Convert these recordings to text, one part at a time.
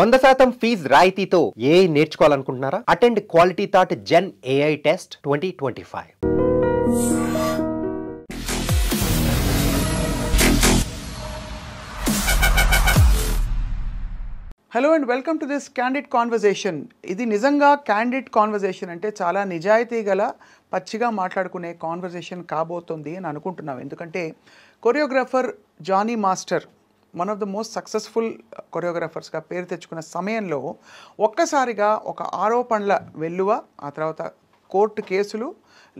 100% fees రాయితీతో AI నేర్చుకోవాలనుకుంటున్నారా? Attend quality thought gen AI test 2025. Hello and welcome to this candid conversation. ఇది నిజంగా candid conversation అంటే చాలా నిజాయితీ గల పచ్చిగా మాట్లాడుకునే కాన్వర్జేషన్ కాబోతుంది అని అనుకుంటున్నాం. ఎందుకంటే choreographer Jani master one of the most successful కొరియోగ్రాఫర్స్గా పేరు తెచ్చుకున్న సమయంలో ఒక్కసారిగా ఒక ఆరోపణల వెల్లువ, ఆ తర్వాత కోర్టు కేసులు,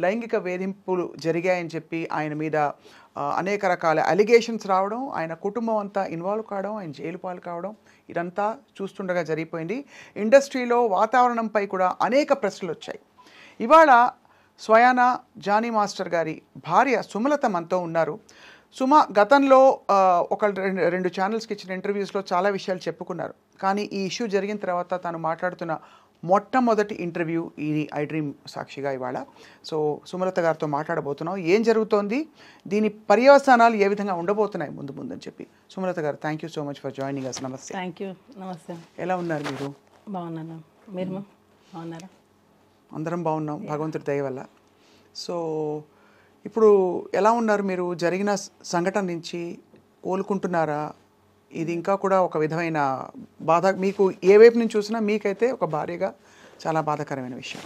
లైంగిక వేధింపులు జరిగాయని చెప్పి ఆయన మీద అనేక రకాల అలిగేషన్స్ రావడం, ఆయన కుటుంబం అంతా ఇన్వాల్వ్ కావడం, ఆయన జైలు పాలు కావడం, ఇదంతా చూస్తుండగా జరిగిపోయింది. ఇండస్ట్రీలో వాతావరణంపై కూడా అనేక ప్రశ్నలు వచ్చాయి. ఇవాళ స్వయానా జానీ మాస్టర్ గారి భార్య సుమలత మనతో ఉన్నారు. సుమ గతంలో రెండు ఛానల్స్కి ఇచ్చిన ఇంటర్వ్యూస్లో చాలా విషయాలు చెప్పుకున్నారు. కానీ ఈ ఇష్యూ జరిగిన తర్వాత తాను మాట్లాడుతున్న మొట్టమొదటి ఇంటర్వ్యూ ఈ ఐ డ్రీమ్ సాక్షిగా ఇవాళ. సో సుమలత గారితో మాట్లాడబోతున్నాం. ఏం జరుగుతోంది, దీని పర్యవసానాలు ఏ విధంగా ఉండబోతున్నాయి ముందు అని చెప్పి. Sumalatha garu, thank you so much for joining us. నమస్తే. Thank you. నమస్తే. ఎలా ఉన్నారు మీరు? బాగున్నాను. మీరు బాగున్నారా? అందరం బాగున్నాం భగవంతుడి దయ వల్ల. సో ఇప్పుడు ఎలా ఉన్నారు మీరు? జరిగిన సంఘటన నుంచి కోలుకుంటున్నారా? ఇది ఇంకా కూడా ఒక విధమైన బాధ మీకు ఏ వైపు నుంచి చూసినా మీకైతే ఒక భార్యగా చాలా బాధాకరమైన విషయం.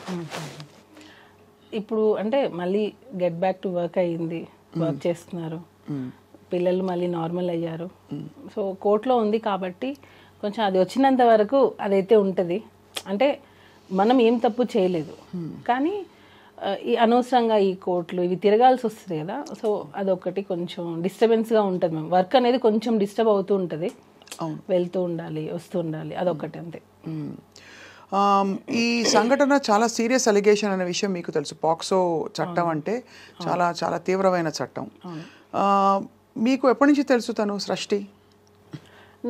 ఇప్పుడు అంటే మళ్ళీ గెట్ బ్యాక్ టు వర్క్ అయ్యింది, వర్క్ చేస్తున్నారు, పిల్లలు మళ్ళీ నార్మల్ అయ్యారు. సో కోర్టులో ఉంది కాబట్టి కొంచెం అది వచ్చినంత వరకు అదైతే ఉంటుంది. అంటే మనం ఏం తప్పు చేయలేదు, కానీ ఈ అనవసరంగా ఈ కోర్టులు ఇవి తిరగాల్సి వస్తుంది కదా. సో అదొకటి కొంచెం డిస్టర్బెన్స్గా ఉంటుంది. మేము వర్క్ అనేది కొంచెం డిస్టర్బ్ అవుతూ ఉంటుంది, వెళ్తూ ఉండాలి, వస్తూ ఉండాలి, అదొకటి అంతే. ఈ సంఘటన చాలా సీరియస్ అలిగేషన్ అనే విషయం మీకు తెలుసు. పాక్సో చట్టం అంటే చాలా చాలా తీవ్రమైన చట్టం. మీకు ఎప్పటి నుంచి తెలుసు తను సృష్టి?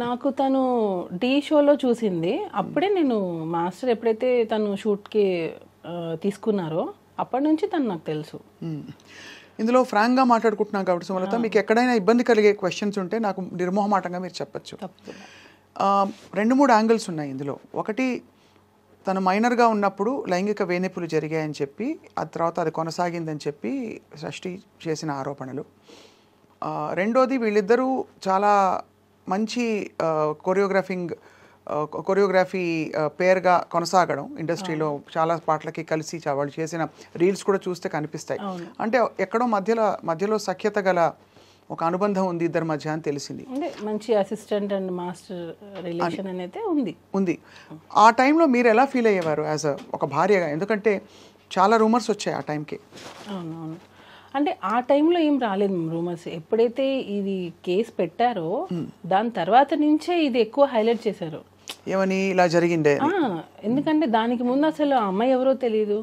నాకు తను టీ షోలో చూసింది. అప్పుడే నేను మాస్టర్ ఎప్పుడైతే తను షూట్కి తీసుకున్నారో అప్పటి నుంచి తను నాకు తెలుసు. ఇందులో ఫ్రాంక్గా మాట్లాడుకుంటున్నాం కాబట్టి సుమలత, మీకు ఎక్కడైనా ఇబ్బంది కలిగే క్వశ్చన్స్ ఉంటే నాకు నిర్మోహమాటంగా మీరు చెప్పచ్చు. 2-3 యాంగిల్స్ ఉన్నాయి ఇందులో. ఒకటి, తను మైనర్గా ఉన్నప్పుడు లైంగిక వేధింపులు జరిగాయని చెప్పి, ఆ తర్వాత అది కొనసాగిందని చెప్పి సృష్టి చేసిన ఆరోపణలు. రెండోది, వీళ్ళిద్దరూ చాలా మంచి కొరియోగ్రఫీ పేరుగా కొనసాగడం, ఇండస్ట్రీలో చాలా పాటలకి కలిసి వాళ్ళు చేసిన రీల్స్ కూడా చూస్తే కనిపిస్తాయి. అంటే ఎక్కడో మధ్యలో సఖ్యత గల ఒక అనుబంధం ఉంది ఇద్దరి మధ్య అని తెలిసింది. మంచి అసిస్టెంట్ అండ్ మాస్టర్ రిలేషన్ అనేది ఉంది. ఆ టైంలో మీరు ఎలా ఫీల్ అయ్యేవారు యాజ్ ఒక భార్యగా? ఎందుకంటే చాలా రూమర్స్ వచ్చాయి ఆ టైంకి. అవునవును. అంటే ఆ టైంలో ఏం రాలేదు రూమర్స్. ఎప్పుడైతే ఇది కేసు పెట్టారో దాని తర్వాత నుంచే ఇది ఎక్కువ హైలైట్ చేశారు. ఏమని ఇలా జరిగిందే? ఎందుకంటే దానికి ముందు అసలు ఆ అమ్మాయి ఎవరో తెలియదు.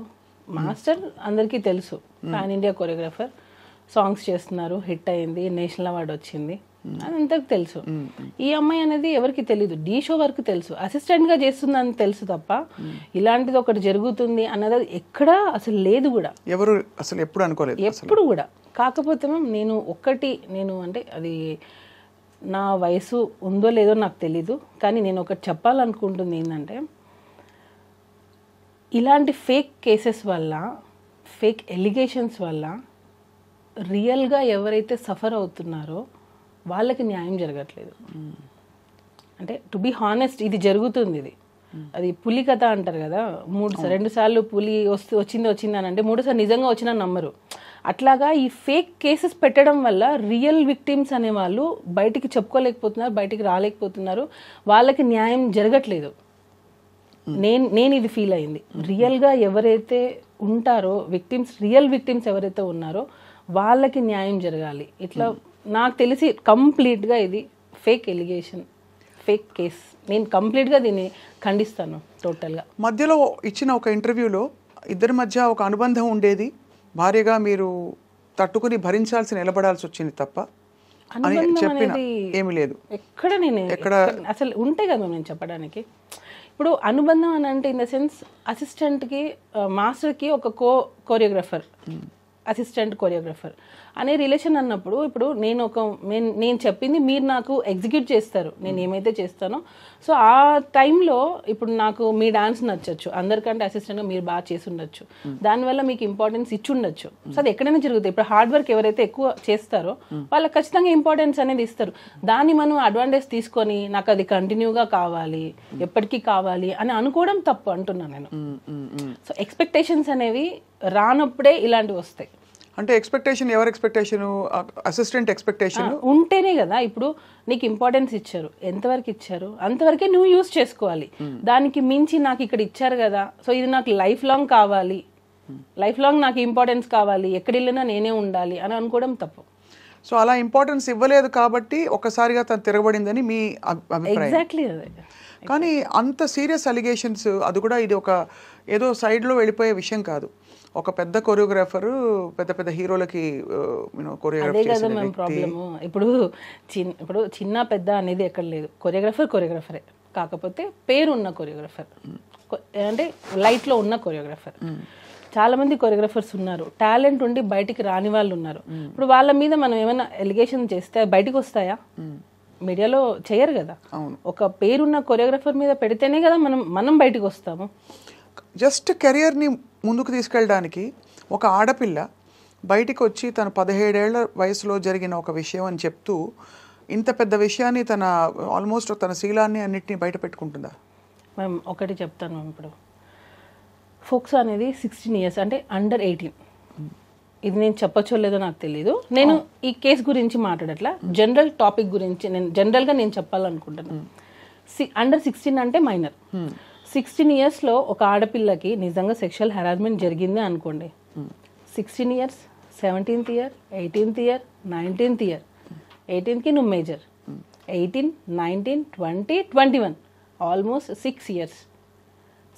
మాస్టర్ అందరికీ తెలుసు, పాన్ ఇండియా కొరియోగ్రాఫర్, సాంగ్స్ చేస్తున్నారు, హిట్ అయింది, నేషనల్ అవార్డు వచ్చింది, అది అందరికి తెలుసు. ఈ అమ్మాయి అనేది ఎవరికి తెలీదు. డీ షో వరకు తెలుసు, అసిస్టెంట్గా చేస్తుందని తెలుసు తప్ప ఇలాంటిది ఒకటి జరుగుతుంది అన్నది ఎక్కడా అసలు లేదు కూడా. ఎవరు అసలు ఎప్పుడు అనుకోలేదు ఎప్పుడు కూడా. కాకపోతే నేను అంటే అది నా వయసు ఉందో లేదో నాకు తెలీదు, కానీ నేను ఒకటి చెప్పాలనుకుంటుంది ఏంటంటే, ఇలాంటి ఫేక్ కేసెస్ వల్ల, ఫేక్ ఎలిగేషన్స్ వల్ల రియల్గా ఎవరైతే సఫర్ అవుతున్నారో వాళ్ళకి న్యాయం జరగట్లేదు. అంటే టు బీ హానెస్ట్, ఇది జరుగుతుంది. అది పులి కథ అంటారు కదా, 2 సార్లు పులి వచ్చింది అని అంటే 3 సార్లు నిజంగా వచ్చినా నమ్మరు. అట్లాగా ఈ ఫేక్ కేసెస్ పెట్టడం వల్ల రియల్ విక్టిమ్స్ అనేవాళ్ళు బయటికి చెప్పుకోలేకపోతున్నారు, బయటికి రాలేకపోతున్నారు, వాళ్ళకి న్యాయం జరగట్లేదు. నేను ఇది ఫీల్ అయింది. రియల్గా ఎవరైతే ఉంటారో రియల్ విక్టిమ్స్ ఎవరైతే ఉన్నారో వాళ్ళకి న్యాయం జరగాలి. ఇట్లా నాకు తెలిసి కంప్లీట్గా ఇది ఫేక్ ఎలిగేషన్, ఫేక్ కేస్. నేను కంప్లీట్గా దీన్ని ఖండిస్తాను టోటల్గా. మధ్యలో ఇచ్చిన ఒక ఇంటర్వ్యూలో ఇద్దరి మధ్య ఒక అనుబంధం ఉండేది, భార్యగా మీరు తట్టుకుని భరించాల్సి నిలబడాల్సి వచ్చింది తప్ప అని చెప్పిన ఏమీ లేదు. ఎక్కడ అసలు ఉంటే కదా నేను చెప్పడానికి. ఇప్పుడు అనుబంధం అని అంటే ఇన్ ద సెన్స్ అసిస్టెంట్కి మాస్టర్కి ఒక కొరియోగ్రాఫర్, అసిస్టెంట్ కొరియోగ్రాఫర్, అనే రిలేషన్ అన్నప్పుడు ఇప్పుడు నేను చెప్పింది మీరు నాకు ఎగ్జిక్యూట్ చేస్తారు, నేను ఏమైతే చేస్తానో. సో ఆ టైంలో ఇప్పుడు నాకు మీ డాన్స్ నచ్చచ్చు, అందరికంటే అసిస్టెంట్గా మీరు బాగా చేసి ఉండొచ్చు, దానివల్ల మీకు ఇంపార్టెన్స్ ఇచ్చి ఉండొచ్చు. సో అది ఎక్కడైనా జరుగుతుంది. ఇప్పుడు హార్డ్ వర్క్ ఎవరైతే ఎక్కువ చేస్తారో వాళ్ళకి ఖచ్చితంగా ఇంపార్టెన్స్ అనేది ఇస్తారు. దాన్ని మనం అడ్వాంటేజ్ తీసుకొని నాకు అది కంటిన్యూగా కావాలి, ఎప్పటికీ కావాలి అని అనుకోవడం తప్పు అంటున్నాను నేను. సో ఎక్స్పెక్టేషన్స్ అనేవి రానప్పుడే ఇలాంటివి వస్తాయి. అంటే ఎక్స్పెక్టేషన్, ఎవరి ఎక్స్పెక్టేషన్? అసిస్టెంట్ ఎక్స్పెక్టేషన్ ఉంటేనే కదా. ఇప్పుడు నీకు ఇంపార్టెన్స్ ఇచ్చారు, ఎంతవరకు ఇచ్చారు అంతవరకే నువ్వు యూజ్ చేసుకోవాలి. దానికి మించి నాకు ఇక్కడ ఇచ్చారు కదా, సో ఇది నాకు లైఫ్ లాంగ్ కావాలి, లైఫ్ లాంగ్ నాకు ఇంపార్టెన్స్ కావాలి, ఎక్కడ వెళ్ళినా నేనే ఉండాలి అని అనుకోవడం తప్పు. సో అలా ఇంపార్టెన్స్ ఇవ్వలేదు కాబట్టి ఒకసారిగా తను తిరగబడిందని మీ అభిప్రాయం? ఎగ్జాక్ట్లీ అదే. కానీ అంత సీరియస్ అలిగేషన్స్, అది కూడా ఇది ఒక ఏదో సైడ్లో వెళ్ళిపోయే విషయం కాదు. ఒక పెద్ద కొరియోగ్రాఫర్ పెద్ద పెద్ద హీరోలకి అదే కదా మేము ప్రాబ్లము. ఇప్పుడు చిన్న పెద్ద అనేది ఎక్కడ లేదు, కొరియోగ్రాఫరే, కాకపోతే పేరు ఉన్న కొరియోగ్రాఫర్, అంటే లైట్లో ఉన్న కొరియోగ్రాఫర్. చాలా మంది కొరియోగ్రాఫర్స్ ఉన్నారు, టాలెంట్ ఉండి బయటికి రాని వాళ్ళు ఉన్నారు. ఇప్పుడు వాళ్ళ మీద మనం ఏమైనా ఎలిగేషన్ చేస్తే బయటకు వస్తాయా? మీడియాలో చేయరు కదా. ఒక పేరున్న కొరియోగ్రాఫర్ మీద పెడితేనే కదా మనం బయటకు వస్తాము. జస్ట్ కెరియర్ని ముందుకు తీసుకెళ్ళడానికి ఒక ఆడపిల్ల బయటికి వచ్చి తన 17 ఏళ్ల వయసులో జరిగిన ఒక విషయం అని చెప్తూ ఇంత పెద్ద విషయాన్ని తన ఆల్మోస్ట్ తన శీలాన్ని అన్నిటినీ బయట పెట్టుకుంటుందా? మేము ఒకటి చెప్తాను మ్యామ్. ఇప్పుడు ఫోక్సో అనేది 16 years, అంటే అండర్ 18. ఇది నేను చెప్పచ్చో లేదో నాకు తెలీదు. నేను ఈ కేసు గురించి మాట్లాడట్లా, జనరల్ టాపిక్ గురించి జనరల్గా నేను చెప్పాలనుకుంటున్నాను. అండర్ 16 అంటే మైనర్. 16 yearsలో ఒక ఆడపిల్లకి నిజంగా సెక్షువల్ హెరాస్మెంట్ జరిగింది అనుకోండి. 16 years, 17th year, 18th year, 19th year, 18కి నువ్వు మేజర్, 18, 19, 20, 21, ఆల్మోస్ట్ 6 years.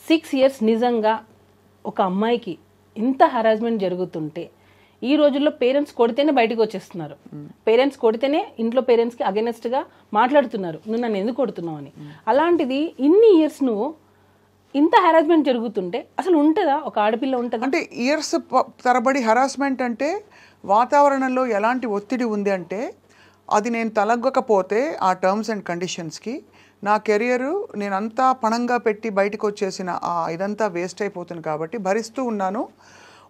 6 years నిజంగా ఒక అమ్మాయికి ఇంత హెరాస్మెంట్ జరుగుతుంటే ఈ రోజుల్లో పేరెంట్స్ కొడితేనే బయటకు వచ్చేస్తున్నారు. పేరెంట్స్ కొడితేనే ఇంట్లో పేరెంట్స్కి అగెనెస్ట్గా మాట్లాడుతున్నారు, నువ్వు నన్ను ఎందుకు కొడుతున్నావు అని. అలాంటిది ఇన్ని ఇయర్స్ నువ్వు ఇంత హెరాస్మెంట్ జరుగుతుంటే అసలు ఉంటుందా? ఒక ఆడపిల్ల ఉంటుందా? అంటే ఇయర్స్ తరబడి హెరాస్మెంట్ అంటే వాతావరణంలో ఎలాంటి ఒత్తిడి ఉంది అంటే అది నేను తలగ్గకపోతే ఆ టర్మ్స్ అండ్ కండిషన్స్కి నా కెరియరు నేనంతా పణంగా పెట్టి బయటకు వచ్చేసిన ఇదంతా వేస్ట్ అయిపోతుంది కాబట్టి భరిస్తూ ఉన్నాను.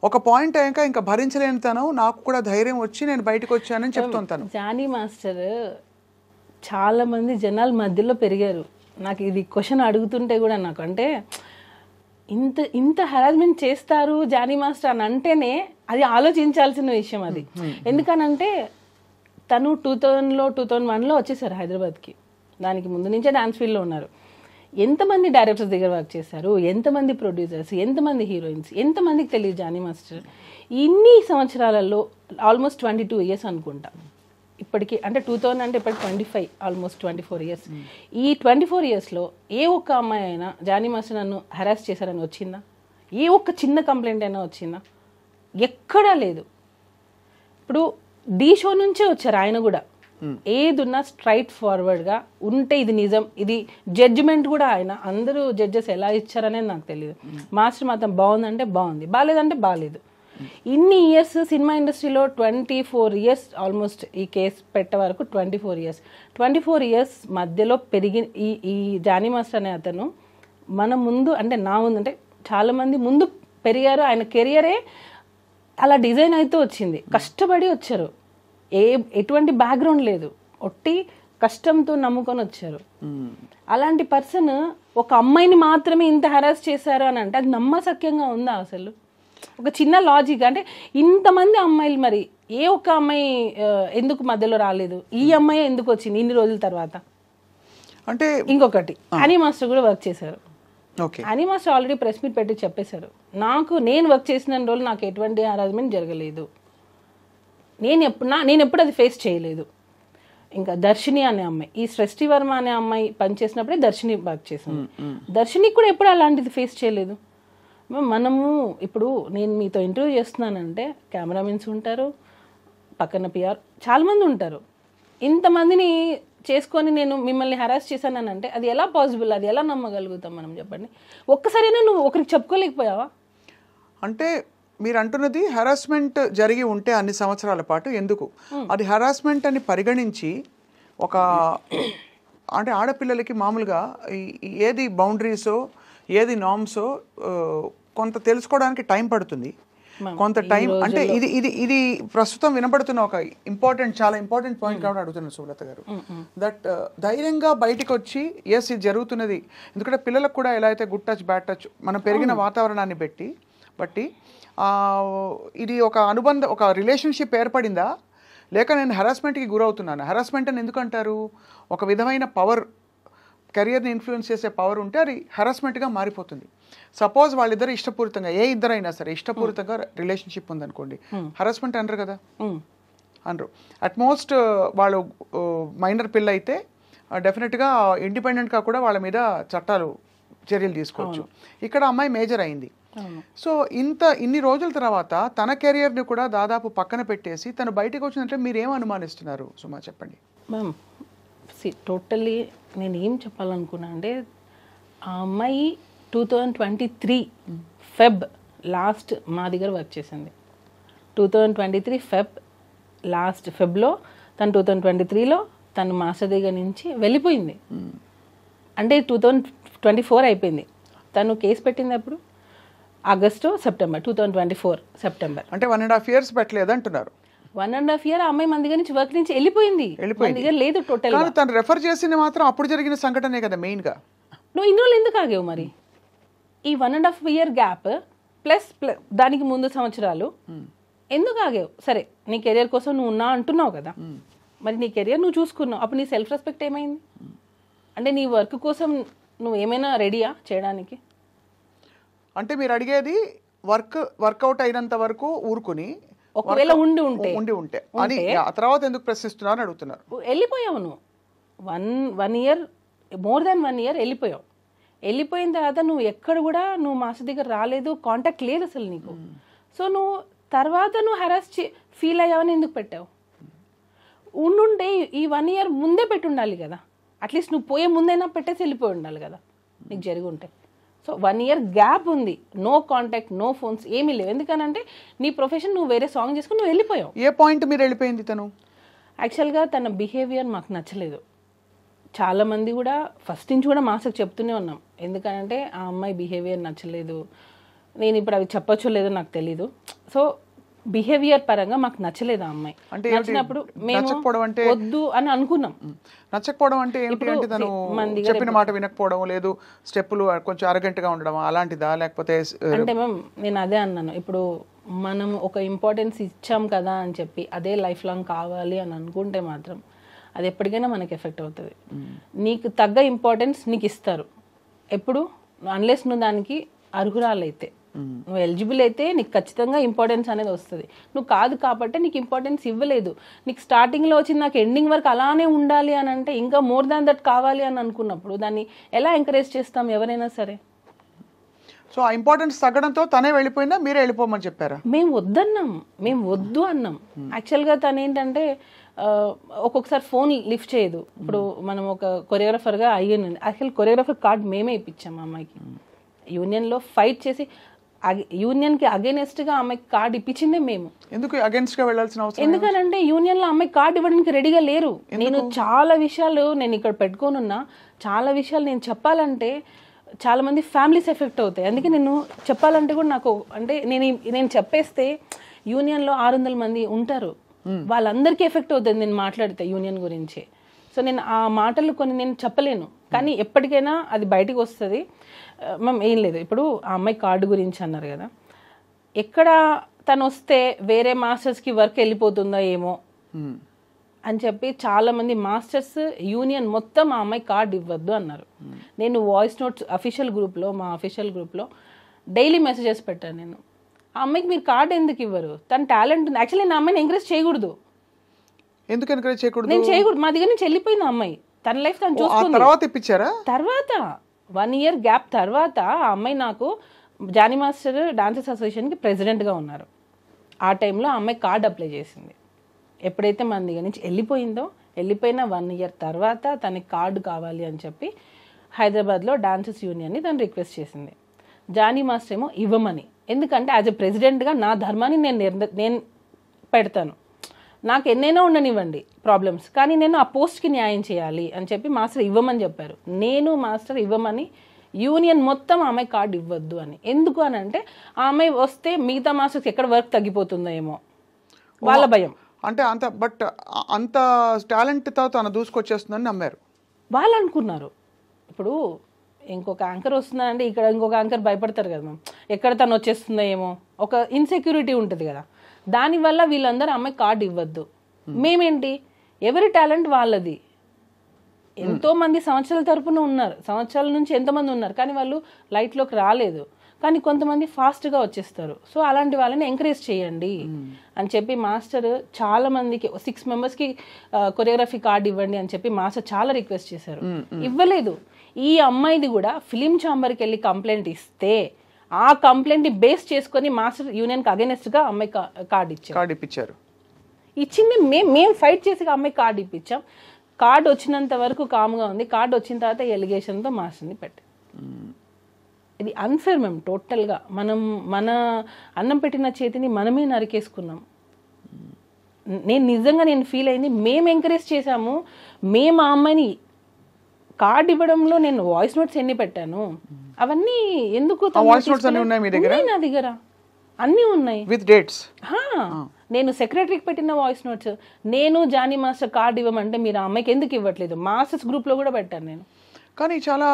ఒక పాయింట్ అయ్యాక ఇంకా భరించలేని తను నాకు కూడా ధైర్యం వచ్చి నేను బయటకు వచ్చానని చెప్తుంటాను. జానీ మాస్టర్ చాలా మంది జనాల మధ్యలో పెరిగారు. నాకు ఇది క్వశ్చన్ అడుగుతుంటే కూడా నాకు అంటే ఇంత హెరాస్మెంట్ చేస్తారు జానీ మాస్టర్ అని అంటేనే అది ఆలోచించాల్సిన విషయం అది. ఎందుకనంటే తను 2000లో 2001లో వచ్చేసారు హైదరాబాద్కి. దానికి ముందు నుంచే డాన్స్ ఫీల్డ్లో ఉన్నారు. ఎంతమంది డైరెక్టర్స్ దగ్గర వర్క్ చేశారు, ఎంతమంది ప్రొడ్యూసర్స్, ఎంతమంది హీరోయిన్స్, ఎంతమందికి తెలియదు జానీ మాస్టర్. ఇన్ని సంవత్సరాలలో ఆల్మోస్ట్ 22 years అనుకుంటా ఇప్పటికి. అంటే 2000 అంటే ఇప్పటికి 25, ఆల్మోస్ట్ 24 years. ఈ 24 yearsలో ఏ ఒక్క అమ్మాయి అయినా జానీ మాస్టర్ నన్ను హెరాస్ చేశారని వచ్చిందా? ఏ ఒక్క చిన్న కంప్లైంట్ అయినా వచ్చిందా? ఎక్కడా లేదు. ఇప్పుడు డీ షో నుంచే వచ్చారు ఆయన కూడా. ఏదున్నా స్ట్రైట్ ఫార్వర్డ్గా ఉంటే ఇది నిజం, ఇది జడ్జిమెంట్ కూడా ఆయన అందరూ జడ్జెస్ ఎలా ఇచ్చారనేది నాకు తెలియదు. మాస్టర్ మాత్రం బాగుందంటే బాగుంది, బాగాలేదంటే బాగాలేదు. ఇన్ని ఇయర్స్ సినిమా ఇండస్ట్రీలో 24 years ఆల్మోస్ట్ ఈ కేసు పెట్టే వరకు 24 years మధ్యలో పెరిగిన ఈ జానీ మాస్టర్ అనే అతను మన ముందు అంటే నా ముందు అంటే చాలామంది ముందు పెరిగారు. ఆయన కెరియరే అలా డిజైన్ అయితే వచ్చింది, కష్టపడి వచ్చారు, ఎటువంటి బ్యాక్గ్రౌండ్ లేదు, ఒట్టి కష్టంతో నమ్ముకొని వచ్చారు. అలాంటి పర్సన్ ఒక అమ్మాయిని మాత్రమే ఇంత హెరాస్ చేశారు అని అంటే అది నమ్మశక్యంగా ఉందా అసలు? ఒక చిన్న లాజిక్ అంటే ఇంతమంది అమ్మాయిలు మరి ఏ ఒక్క అమ్మాయి ఎందుకు మధ్యలో రాలేదు? ఈ అమ్మాయి ఎందుకు వచ్చింది ఇన్ని రోజుల తర్వాత? అంటే ఇంకొకటి హనీ మాస్టర్ కూడా వర్క్ చేశారు. Honey master already press meet పెట్టి చెప్పేశారు, నేను వర్క్ చేసిన రోజులు నాకు ఎటువంటి హెరాస్మెంట్ జరగలేదు, నేను ఎప్పుడు అది ఫేస్ చేయలేదు. ఇంకా దర్శిని అనే అమ్మాయి, ఈ సృష్టి వర్మ అనే అమ్మాయి పనిచేసినప్పుడే దర్శిని వర్క్ చేశాను. దర్శినికి కూడా ఎప్పుడు అలాంటిది ఫేస్ చేయలేదు. మనము ఇప్పుడు నేను మీతో ఇంటర్వ్యూ చేస్తున్నానంటే కెమెరామెన్స్ ఉంటారు, పక్కన పిఆర్ చాలామంది ఉంటారు. ఇంతమందిని చేసుకొని నేను మిమ్మల్ని హెరాస్ చేశానని అంటే అది ఎలా పాసిబుల్? అది ఎలా నమ్మగలుగుతాం మనం? చెప్పండి. ఒక్కసారైనా నువ్వు ఒకరికి చెప్పుకోలేకపోయావా? అంటే మీరు అంటున్నది హెరాస్మెంట్ జరిగి ఉంటే అన్ని సంవత్సరాల పాటు ఎందుకు అది హెరాస్మెంట్ అని పరిగణించి ఒక అంటే ఆడపిల్లలకి మామూలుగా ఏది బౌండరీసో ఏది నార్మ్సో కొంత తెలుసుకోవడానికి టైం పడుతుంది, కొంత టైం. అంటే ఇది ఇది ఇది ప్రస్తుతం వినబడుతున్న ఒక చాలా ఇంపార్టెంట్ పాయింట్ కాబట్టి అడుగుతున్నాను సుబ్రత గారు. దట్ ధైర్యంగా బయటకు వచ్చి ఎస్ ఇది జరుగుతున్నది. ఎందుకంటే పిల్లలకు కూడా ఎలా అయితే గుడ్ టచ్ బ్యాడ్ టచ్ మనం పెరిగిన వాతావరణాన్ని బట్టి ఇది ఒక అనుబంధం, ఒక రిలేషన్షిప్ ఏర్పడిందా, లేక నేను హెరాస్మెంట్కి గురవుతున్నాను. హెరాస్మెంట్ అని ఎందుకు అంటారు? ఒక విధమైన పవర్, కెరియర్ని ఇన్ఫ్లుయెన్స్ చేసే పవర్ ఉంటే అది హెరాస్మెంట్గా మారిపోతుంది. సపోజ్ వాళ్ళిద్దరు ఇష్టపూరితంగా, ఏ ఇద్దరైనా సరే ఇష్టపూరితంగా రిలేషన్షిప్ ఉందనుకోండి, హెరాస్మెంట్ అనరు కదా, అనరు. అట్మోస్ట్ వాళ్ళు మైనర్ పిల్ల అయితే డెఫినెట్గా ఇండిపెండెంట్గా కూడా వాళ్ళ మీద చర్యలు తీసుకోవచ్చు. ఇక్కడ అమ్మాయి మేజర్ అయింది. సో ఇన్ని రోజుల తర్వాత తన కెరియర్ని కూడా దాదాపు పక్కన పెట్టేసి తను బయటకు వచ్చినట్లే మీరు ఏం అనుమానిస్తున్నారు సుమా, చెప్పండి. మ్యామ్ టోటల్లీ నేను ఏం చెప్పాలనుకున్నా అంటే ఆ అమ్మాయి 2023 ఫెబ్ లాస్ట్ మా దగ్గర వర్క్ చేసింది. 2023 ఫెబ్లో తను 2023లో తను మాస్టర్ దగ్గర నుంచి వెళ్ళిపోయింది. అంటే 2024 అయిపోయింది. తను కేసు పెట్టింది అప్పుడు ఆగస్టు సెప్టెంబర్ 2024 సెప్టెంబర్. అంటే 1.5 years పెట్టలేదు అంటున్నారు. 1.5 year అమ్మాయి మన దగ్గర నుంచి వర్క్ నుంచి వెళ్ళిపోయింది. దగ్గర లేదు టోటల్. తను రెఫర్ చేసింది మాత్రం అప్పుడు జరిగిన సంఘటనే కదా మెయిన్ గా. నువ్వు ఇన్ని రోజులు ఎందుకు ఆగేవు మరి? ఈ 1.5 year గ్యాప్ ప్లస్ దానికి ముందు సంవత్సరాలు ఎందుకు ఆగేవు? సరే నీ కెరియర్ కోసం నువ్వు ఉన్నా అంటున్నావు కదా, మరి నీ కెరియర్ నువ్వు చూసుకున్నావు, అప్పుడు నీ సెల్ఫ్ రెస్పెక్ట్ ఏమైంది? అంటే నీ వర్క్ కోసం నువ్వు ఏమైనా రెడీయా చేయడానికి? అంటే మీరు అడిగేది వర్కౌట్ అయినంత వరకు ఊరుకుని, ఒకవేళ ఉండి ఉంటే అని ఆ తర్వాత ఎందుకు ప్రశ్నిస్తున్నారు అని అడుగుతున్నారు. వెళ్ళిపోయావు నువ్వు 1 year, మోర్ దాన్ 1 year వెళ్ళిపోయావు. వెళ్ళిపోయిన తర్వాత నువ్వు ఎక్కడ కూడా నువ్వు మాస్టర్ దగ్గర రాలేదు, కాంటాక్ట్ లేదు అసలు నీకు. సో నువ్వు తర్వాత నువ్వు హెరాస్ ఫీల్ అయ్యావని ఎందుకు పెట్టావు? ఉండుంటే ఈ 1 year ముందే పెట్టి ఉండాలి కదా, అట్లీస్ట్ నువ్వు పోయే ముందైనా పెట్టేసి వెళ్ళిపోయి ఉండాలి కదా నీకు జరిగి ఉంటే. సో 1 year గ్యాప్ ఉంది, నో కాంటాక్ట్, నో ఫోన్స్, ఏమీ లేవు. ఎందుకనంటే నీ ప్రొఫెషన్ నువ్వు వేరే సాంగ్ చేసుకుని నువ్వు వెళ్ళిపోయావు. ఏ పాయింట్ మీరు వెళ్ళిపోయింది తను? యాక్చువల్గా తన బిహేవియర్ మాకు నచ్చలేదు. చాలామంది కూడా ఫస్ట్ నుంచి కూడా మాస్టర్కి చెప్తూనే ఉన్నాం, ఎందుకనంటే ఆ అమ్మాయి బిహేవియర్ నచ్చలేదు. నేను ఇప్పుడు అవి చెప్పొచ్చో లేదో నాకు తెలీదు. సో బిహేవియర్ పరంగా మాకు నచ్చలేదు ఆ అమ్మాయి. నచ్చినప్పుడు మేము వద్దు అని అనుకున్నాం. నచ్చకపోవడం అంటే ఏంటి? అంటే తను చెప్పిన మాట వినకపోవడం, లేదు స్టెప్పులు కొంచెం అరగంటగా ఉండడం అలాంటిదా, లేకపోతే? అంటే మ్యామ్ నేను అదే అన్నాను, ఇప్పుడు మనం ఒక ఇంపార్టెన్స్ ఇచ్చాం కదా అని చెప్పి అదే లైఫ్ లాంగ్ కావాలి అని అనుకుంటే మాత్రం అది ఎప్పటికైనా మనకి ఎఫెక్ట్ అవుతుంది. నీకు తగ్గ ఇంపార్టెన్స్ నీకు ఇస్తారు ఎప్పుడు, అన్లెస్ నువ్వు దానికి అర్హురాలైతే, నువ్వు ఎలిజిబుల్ అయితే నీకు ఖచ్చితంగా ఇంపార్టెన్స్ అనేది వస్తుంది. నువ్వు కాదు కాబట్టి నీకు ఇంపార్టెన్స్ ఇవ్వలేదు. నీకు స్టార్టింగ్లో వచ్చి నాకు ఎండింగ్ వరకు అలానే ఉండాలి అని అంటే ఇంకా మోర్ దాన్ దట్ కావాలి అని అనుకున్నప్పుడు దాన్ని ఎలా ఎంకరేజ్ చేస్తాం ఎవరైనా సరే? సో ఆ ఇంపార్టెన్స్ తగ్గడంతో తనే వెళ్ళిపోయిందా, మీరే వెళ్ళిపోమని చెప్పారా? మేము వద్దన్నాం, మేము వద్దు అన్నాం. యాక్చువల్గా తను ఏంటంటే ఒక్కొక్కసారి ఫోన్ లిఫ్ట్ చేయదు. ఇప్పుడు మనం ఒక కొరియోగ్రాఫర్గా అయ్యింది, యాక్చువల్ కొరియోగ్రాఫర్ కార్డ్ మేమే ఇప్పించాం అమ్మాయికి. యూనియన్లో ఫైట్ చేసి యూనియన్కి అగేనెస్ట్గా అమ్మాయికి కార్డు ఇప్పించిందే మేము. ఎందుకు అగేన్స్ట్గా వెళ్ళాల్సిన అవసరం? ఎందుకనంటే యూనియన్లో అమ్మాయి కార్డు ఇవ్వడానికి రెడీగా లేరు. నేను చాలా విషయాలు నేను ఇక్కడ పెట్టుకోనున్నా, చాలా విషయాలు నేను చెప్పాలంటే చాలా మంది ఫ్యామిలీస్ ఎఫెక్ట్ అవుతాయి. అందుకే నేను చెప్పాలంటే కూడా నాకు అంటే నేను చెప్పేస్తే యూనియన్లో 600 మంది ఉంటారు, వాళ్ళందరికీ ఎఫెక్ట్ అవుతుంది నేను మాట్లాడితే యూనియన్ గురించి. సో నేను ఆ మాటలు కొన్ని నేను చెప్పలేను, కానీ ఎప్పటికైనా అది బయటకు వస్తుంది. మ్యామ్ ఏం లేదు, ఇప్పుడు ఆ అమ్మాయి కార్డు గురించి అన్నారు కదా, ఎక్కడ తను వస్తే వేరే మాస్టర్స్కి వర్క్ వెళ్ళిపోతుందో ఏమో అని చెప్పి చాలామంది మాస్టర్స్ యూనియన్ మొత్తం ఆ అమ్మాయి కార్డు ఇవ్వద్దు అన్నారు. నేను వాయిస్ నోట్స్ అఫీషియల్ గ్రూప్లో, మా అఫీషియల్ గ్రూప్లో డైలీ మెసేజెస్ పెట్టాను. నేను ఆ అమ్మాయికి మీరు కార్డు ఎందుకు ఇవ్వరు, తన టాలెంట్ ఉంది. యాక్చువల్లీ నేను అమ్మాయిని ఎంకరేజ్ చేయకూడదు. ఎందుకు ఎంకరేజ్ చేయకూడదు? నేను చేయకూడదు, మా దగ్గర నుంచి వెళ్ళిపోయింది ఆ అమ్మాయి, తన లైఫ్ తను చూసుకుంది. తర్వాత ఇప్పించారా? తర్వాత 1 year గ్యాప్ తర్వాత ఆ అమ్మాయి నాకు జానీ మాస్టర్ డాన్సర్స్ అసోసియేషన్కి ప్రెసిడెంట్గా ఉన్నారు. ఆ టైంలో ఆ అమ్మాయి కార్డు అప్లై చేసింది. ఎప్పుడైతే మన దగ్గర నుంచి వెళ్ళిపోయిన 1 year తర్వాత తనకి కార్డు కావాలి అని చెప్పి హైదరాబాద్లో డాన్సర్స్ యూనియన్ని తను రిక్వెస్ట్ చేసింది. జానీ మాస్టర్ ఏమో ఇవ్వమని, ఎందుకంటే యాజ్ ఎ ప్రెసిడెంట్గా నా ధర్మాన్ని నేను పెడతాను. నాకు ఎన్నైనా ఉండనివ్వండి ప్రాబ్లమ్స్, కానీ నేను ఆ పోస్ట్కి న్యాయం చేయాలి అని చెప్పి మాస్టర్ ఇవ్వమని చెప్పారు. నేను మాస్టర్ ఇవ్వమని యూనియన్ మొత్తం ఆమె కార్డు ఇవ్వద్దు అని. ఎందుకు అని అంటే ఆమె వస్తే మిగతా మాస్టర్స్కి ఎక్కడ వర్క్ తగ్గిపోతుందో ఏమో వాళ్ళ భయం. అంటే అంత టాలెంట్తో తను దూసుకొచ్చేస్తుందని నమ్మారు వాళ్ళు అనుకున్నారు. ఇప్పుడు ఇంకొక యాంకర్ వస్తుందంటే ఇక్కడ ఇంకొక యాంకర్ భయపడతారు కదా మ్యామ్, ఎక్కడ తను వచ్చేస్తుందో ఏమో, ఒక ఇన్సెక్యూరిటీ ఉంటుంది కదా. దానివల్ల వీళ్ళందరూ అమ్మాయి కార్డు ఇవ్వద్దు. మేమేంటి, ఎవరి టాలెంట్ వాళ్ళది. ఎంతోమంది సంవత్సరాల తరపున ఉన్నారు, సంవత్సరాల నుంచి ఎంతోమంది ఉన్నారు, కానీ వాళ్ళు లైట్లోకి రాలేదు. కానీ కొంతమంది ఫాస్ట్గా వచ్చేస్తారు. సో అలాంటి వాళ్ళని ఎంకరేజ్ చేయండి అని చెప్పి మాస్టర్ చాలా మందికి 6 మెంబర్స్కి కొరియోగ్రఫీ కార్డు ఇవ్వండి అని చెప్పి మాస్టర్ చాలా రిక్వెస్ట్ చేశారు. ఇవ్వలేదు. ఈ అమ్మాయిది కూడా ఫిలిం ఛాంబర్కి వెళ్ళి కంప్లైంట్ ఇస్తే ఆ కంప్లైంట్ బేస్ చేసుకొని మాస్టర్ యూనియన్కి అగెనెస్ట్గా అమ్మాయి కార్డు ఇప్పించారు. ఇచ్చింది మేము ఫైట్ చేసి అమ్మాయి కార్డు ఇప్పించాం. కార్డు వచ్చినంత వరకు కామ్గా ఉంది. కార్డు వచ్చిన తర్వాత ఎలిగేషన్తో మాస్టర్ని పెట్టి, ఇది అన్ఫేర్ మ్యామ్. టోటల్గా మన అన్నం పెట్టిన చేతిని మనమే నరికేసుకున్నాం. నేను ఫీల్ అయింది. మేము ఎంకరేజ్ చేశాము. మేము ఆ అమ్మాయిని కార్డు ఇవ్వడంలో నేను వాయిస్ నోట్స్ ఎన్ని పెట్టాను అవన్నీ ఎందుకు నా దగ్గర అన్నీ ఉన్నాయి విత్ డేట్స్. నేను సెక్రటరీకి పెట్టిన వాయిస్ నోట్స్, నేను జానీ మాస్టర్ కార్డు ఇవ్వమంటే మీరు ఆ అమ్మాయికి ఎందుకు ఇవ్వట్లేదు, మాస్టర్స్ గ్రూప్లో కూడా పెట్టాను నేను. కానీ చాలా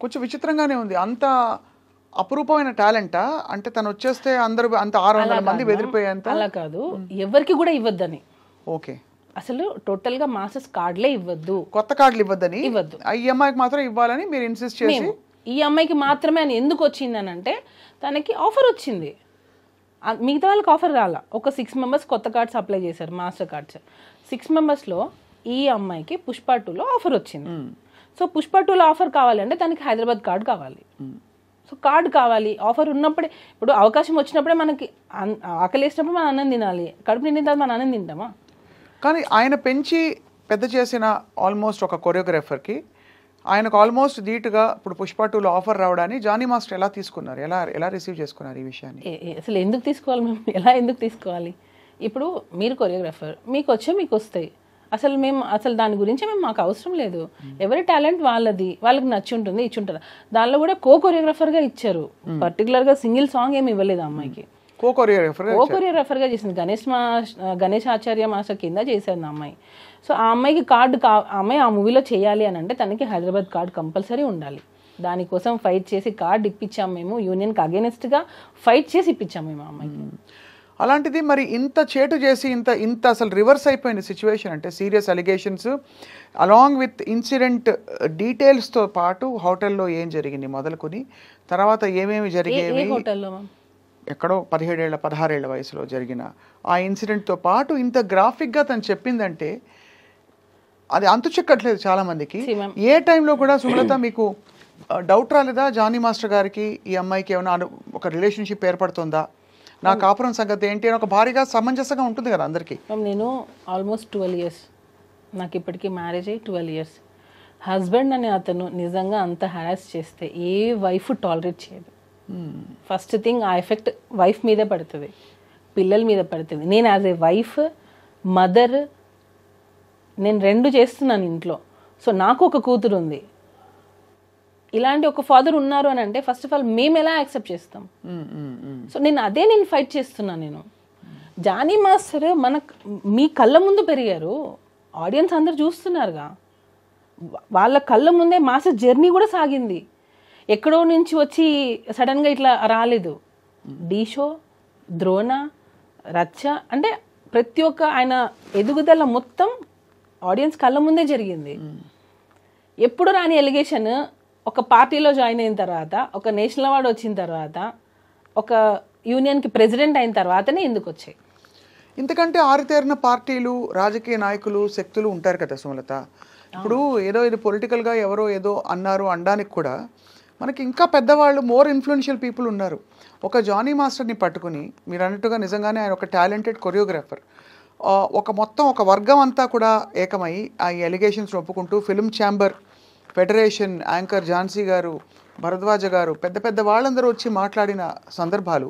కొంచెం విచిత్రంగానే ఉంది. అంత అపురూపమైన టాలెంటా? అంటే తను వచ్చేస్తే అందరూ అంత 600 మంది బెదిరిపోయేంత? అలా కాదు, ఎవరికి కూడా ఇవ్వద్దని. ఓకే, అసలు టోటల్ గా మాస్టర్స్ కార్డులే ఇవ్వద్దు, కొత్త కార్డులు ఇవ్వద్దని. ఈ అమ్మాయికి మాత్రం ఇవ్వాలని మీరు ఇన్సిస్ట్ చేసి, ఈ అమ్మాయికి మాత్రమే అని ఎందుకు వచ్చింది అని అంటే తనకి ఆఫర్ వచ్చింది, మిగతా వాళ్ళకి ఆఫర్ రాలా. ఒక 6 మెంబర్స్ కొత్త కార్డ్స్ అప్లై చేశారు, మాస్టర్ కార్డ్స్. 6 మెంబర్స్లో ఈ అమ్మాయికి పుష్ప 2లో ఆఫర్ వచ్చింది. సో పుష్ప 2లో ఆఫర్ కావాలంటే తనకి హైదరాబాద్ కార్డు కావాలి. సో కార్డు కావాలి, ఆఫర్ ఉన్నప్పుడే. ఇప్పుడు అవకాశం వచ్చినప్పుడే మనకి ఆకలి వేసినప్పుడు మనం అన్నం తినాలి, కడుపు నిండిన తర్వాత మనం అన్నం తింటామా? కానీ ఆయన పెంచి పెద్ద చేసిన ఆల్మోస్ట్ ఒక కొరియోగ్రాఫర్కి ఆయనకు ఆల్మోస్ట్ ధీటుగా ఇప్పుడు పుష్ప 2లో ఆఫర్ రావడాన్ని జానీ మాస్టర్ ఎలా తీసుకున్నారు, ఎలా రిసీవ్ చేసుకున్నారు ఈ విషయాన్ని? అసలు ఎందుకు తీసుకోవాలి మేము, ఎలా ఎందుకు తీసుకోవాలి? ఇప్పుడు మీరు కొరియోగ్రాఫర్, మీకు వస్తాయి. అసలు దాని గురించి మాకు అవసరం లేదు. ఎవరి టాలెంట్ వాళ్ళది, వాళ్ళకి నచ్చి ఉంటుంది, ఇచ్చి ఉంటారు. దానిలో కూడా కొరియోగ్రాఫర్గా ఇచ్చారు. పర్టికులర్గా సింగిల్ సాంగ్ ఏమి ఇవ్వలేదు అమ్మాయికి, కొరియోగ్రాఫర్గా చేసింది. గణేష్ ఆచార్య మాస్టర్ కింద చేశారు అమ్మాయి. సో ఆ అమ్మాయికి కార్డు అమ్మాయి ఆ మూవీలో చేయాలి అని అంటే తనకి హైదరాబాద్ కార్డు కంపల్సరీ ఉండాలి. దానికోసం ఫైట్ చేసి కార్డు ఇప్పించాము మేము, యూనియన్కి అగేనెస్ట్గా ఫైట్ చేసి ఇప్పించాము మేము ఆ అమ్మాయికి. అలాంటిది మరి ఇంత చేటు చేసి ఇంత అసలు రివర్స్ అయిపోయిన సిచ్యువేషన్, అంటే serious allegations along with incident డీటెయిల్స్తో పాటు హోటల్లో ఏం జరిగింది మొదలుకొని తర్వాత ఏమేమి జరిగేవి, ఎక్కడో 17 ఏళ్ళ 16 ఏళ్ల వయసులో జరిగిన ఆ ఇన్సిడెంట్తో పాటు ఇంత గ్రాఫిక్గా తను చెప్పిందంటే అది అంతు చిక్కట్లేదు చాలామందికి. ఏ టైంలో కూడా సుమలత మీకు డౌట్ రాలేదా జానీ మాస్టర్ గారికి ఈ అమ్మాయికి ఏమైనా ఒక రిలేషన్షిప్ ఏర్పడుతుందా, నా కాపురం సంగతి ఏంటి అని ఒక భారీగా సమంజసంగా ఉంటుంది కదా అందరికీ? నేను ఆల్మోస్ట్ 12 ఇయర్స్, నాకు ఇప్పటికీ మ్యారేజ్ అయ్యి 12 ఇయర్స్. హస్బెండ్ అనే అతను నిజంగా అంత హ్యారాస్ చేస్తే ఏ వైఫ్ టాలరేట్ చేయదు. ఫస్ట్ థింగ్ ఆ ఎఫెక్ట్ వైఫ్ మీదే పడుతుంది, పిల్లల మీద పడుతుంది. నేను యాజ్ ఏ వైఫ్, మదర్, నేను 2 చేస్తున్నాను ఇంట్లో. సో నాకు ఒక కూతురు ఉంది. ఇలాంటి ఒక ఫాదర్ ఉన్నారు అని అంటే ఫస్ట్ ఆఫ్ ఆల్ మేము ఎలా యాక్సెప్ట్ చేస్తాం? సో నేను ఫైట్ చేస్తున్నాను. నేను జానీ మాస్టర్ మీ కళ్ళ ముందు పెరిగారు, ఆడియన్స్ అందరు చూస్తున్నారుగా, వాళ్ళ కళ్ళ ముందే మాస్టర్ జర్నీ కూడా సాగింది. ఎక్కడో నుంచి వచ్చి సడన్గా ఇట్లా రాలేదు. డీ షో, ద్రోణ, రచ్చ అంటే ప్రతి ఒక్క ఆయన ఎదుగుదల మొత్తం ఆడియన్స్ కళ్ళ ముందే జరిగింది. ఎప్పుడు రాని ఎలిగేషన్ ఒక పార్టీలో జాయిన్ అయిన తర్వాత, ఒక నేషనల్ అవార్డు వచ్చిన తర్వాత, ఒక యూనియన్కి ప్రెసిడెంట్ అయిన తర్వాతనే ఎందుకు వచ్చాయి? ఇంతకంటే ఆరితేరిన పార్టీలు, రాజకీయ నాయకులు, శక్తులు ఉంటారు కదా సుమలత. ఇప్పుడు ఇది పొలిటికల్గా ఎవరో ఏదో అన్నారు అనడానికి కూడా మనకి ఇంకా పెద్దవాళ్ళు, మోర్ ఇన్ఫ్లుయెన్షియల్ పీపుల్ ఉన్నారు. ఒక జానీ మాస్టర్ని పట్టుకుని మీరు అన్నట్టుగా నిజంగానే ఆయన ఒక టాలెంటెడ్ కొరియోగ్రాఫర్, ఒక వర్గం అంతా కూడా ఏకమై ఆ ఎలిగేషన్స్ ఒప్పుకుంటూ film chamber federation anchor Jhansi garu Bharadwaja గారు పెద్ద పెద్ద వాళ్ళందరూ వచ్చి మాట్లాడిన సందర్భాలు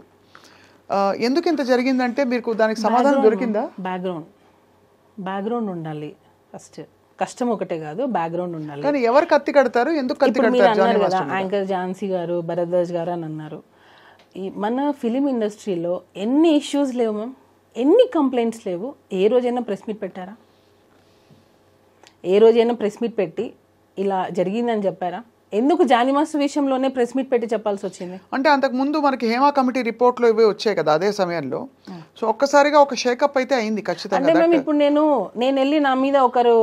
ఎందుకు ఇంత జరిగిందంటే మీకు దానికి సమాధానం దొరికిందా? బ్యాక్గ్రౌండ్ ఉండాలి ఫస్ట్. కష్టం ఒకటే కాదు, బ్యాక్గ్రౌండ్ ఉండాలి. కానీ ఎవరు కత్తి కడతారు, ఎందుకు కత్తి కడతారు? యాంకర్ ఝాన్సీ గారు, భరద్వాజ్ గారు అని అన్నారు. ఈ మన ఫిలిం ఇండస్ట్రీలో ఎన్ని ఇష్యూస్ లేవు మ్యామ్, ఎన్ని కంప్లైంట్స్ లేవు. ఏ రోజైనా ప్రెస్ మీట్ పెట్టారా? ఏ రోజైనా ప్రెస్ మీట్ పెట్టి ఇలా జరిగిందని చెప్పారా? ఎందుకు జానిమాస్ విషయంలోనే ప్రెస్ మీట్ పెట్టి చెప్పాల్సి వచ్చింది? అంటే అంతకు ముందు మనకి హేమా కమిటీ రిపోర్ట్లో ఇవి వచ్చాయి కదా అదే సమయంలో. సో ఒక్కసారిగా ఒక షేకప్ అయితే అయింది ఖచ్చితంగా. అంటే మేము ఇప్పుడు నేను వెళ్ళి నా మీద ఒకరు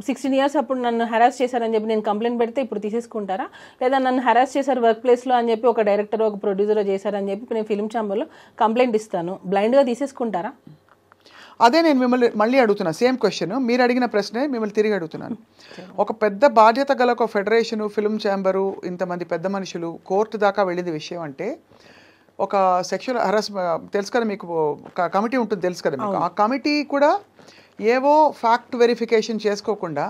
16 years అప్పుడు నన్ను హెరాస్ చేశారని చెప్పి నేను కంప్లైంట్ పెడితే ఇప్పుడు తీసేసుకుంటారా? లేదా నన్ను హెరాస్ చేశారు వర్క్ ప్లేస్లో అని చెప్పి ఒక డైరెక్టర్ ఒక ప్రొడ్యూసర్ చేశారని చెప్పి నేను ఫిలిం ఛాంబర్లో కంప్లైంట్ ఇస్తాను, బ్లైండ్గా తీసేసుకుంటారా? అదే నేను మిమ్మల్ని మళ్ళీ అడుగుతున్నా, సేమ్ క్వశ్చన్ మీరు అడిగిన ప్రశ్నే మిమ్మల్ని తిరిగి అడుగుతున్నాను. ఒక పెద్ద బాధ్యత గల ఒక ఫెడరేషను, ఫిలిం ఛాంబరు, ఇంతమంది పెద్ద మనుషులు కోర్టు దాకా వెళ్ళింది విషయం అంటే ఒక సెక్షువల్ హెరాస్మెంట్ తెలుసు కదా మీకు, కమిటీ ఉంటుంది తెలుసు కదా మీకు. ఆ కమిటీ కూడా ఏవో ఫ్యాక్ట్ వెరిఫికేషన్ చేసుకోకుండా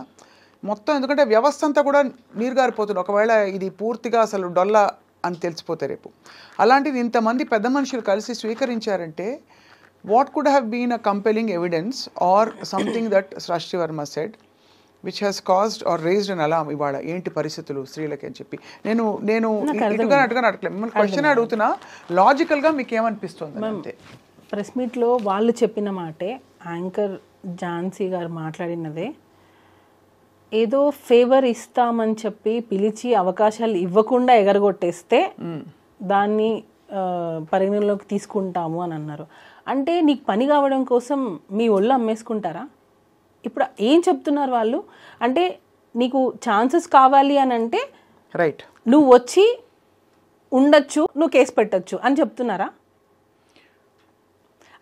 మొత్తం, ఎందుకంటే వ్యవస్థ అంతా కూడా నీరుగారిపోతుంది ఒకవేళ ఇది పూర్తిగా అసలు డొల్ల అని తెలిసిపోతే రేపు. అలాంటిది ఇంతమంది పెద్ద మనుషులు కలిసి స్వీకరించారంటే what could have been a compelling evidence or something that Srashti Verma said which has caused or raised an alarm ఇవాళ ఏంటి పరిస్థితులు స్త్రీలకి అని చెప్పి. నేను ఇటుగా అడగలేదు మిమ్మల్ని క్వశ్చన్ అడుగుతున్నా, లాజికల్గా మీకు ఏమనిపిస్తుంది? అంతే ప్రెస్ మీట్లో వాళ్ళు చెప్పిన మాటే, యాంకర్ ఝాన్సీ గారు మాట్లాడినదే, ఏదో ఫేవర్ ఇస్తామని చెప్పి పిలిచి అవకాశాలు ఇవ్వకుండా ఎగరగొట్టేస్తే దాన్ని పరిగణలోకి తీసుకుంటాము అని అన్నారు. అంటే నీకు పని కావడం కోసం మీ ఒళ్ళు అమ్మేసుకుంటారా? ఇప్పుడు ఏం చెప్తున్నారు వాళ్ళు అంటే, నీకు ఛాన్సెస్ కావాలి అని అంటే రైట్ నువ్వు వచ్చి ఉండొచ్చు, నువ్వు కేసు పెట్టచ్చు అని చెప్తున్నారా?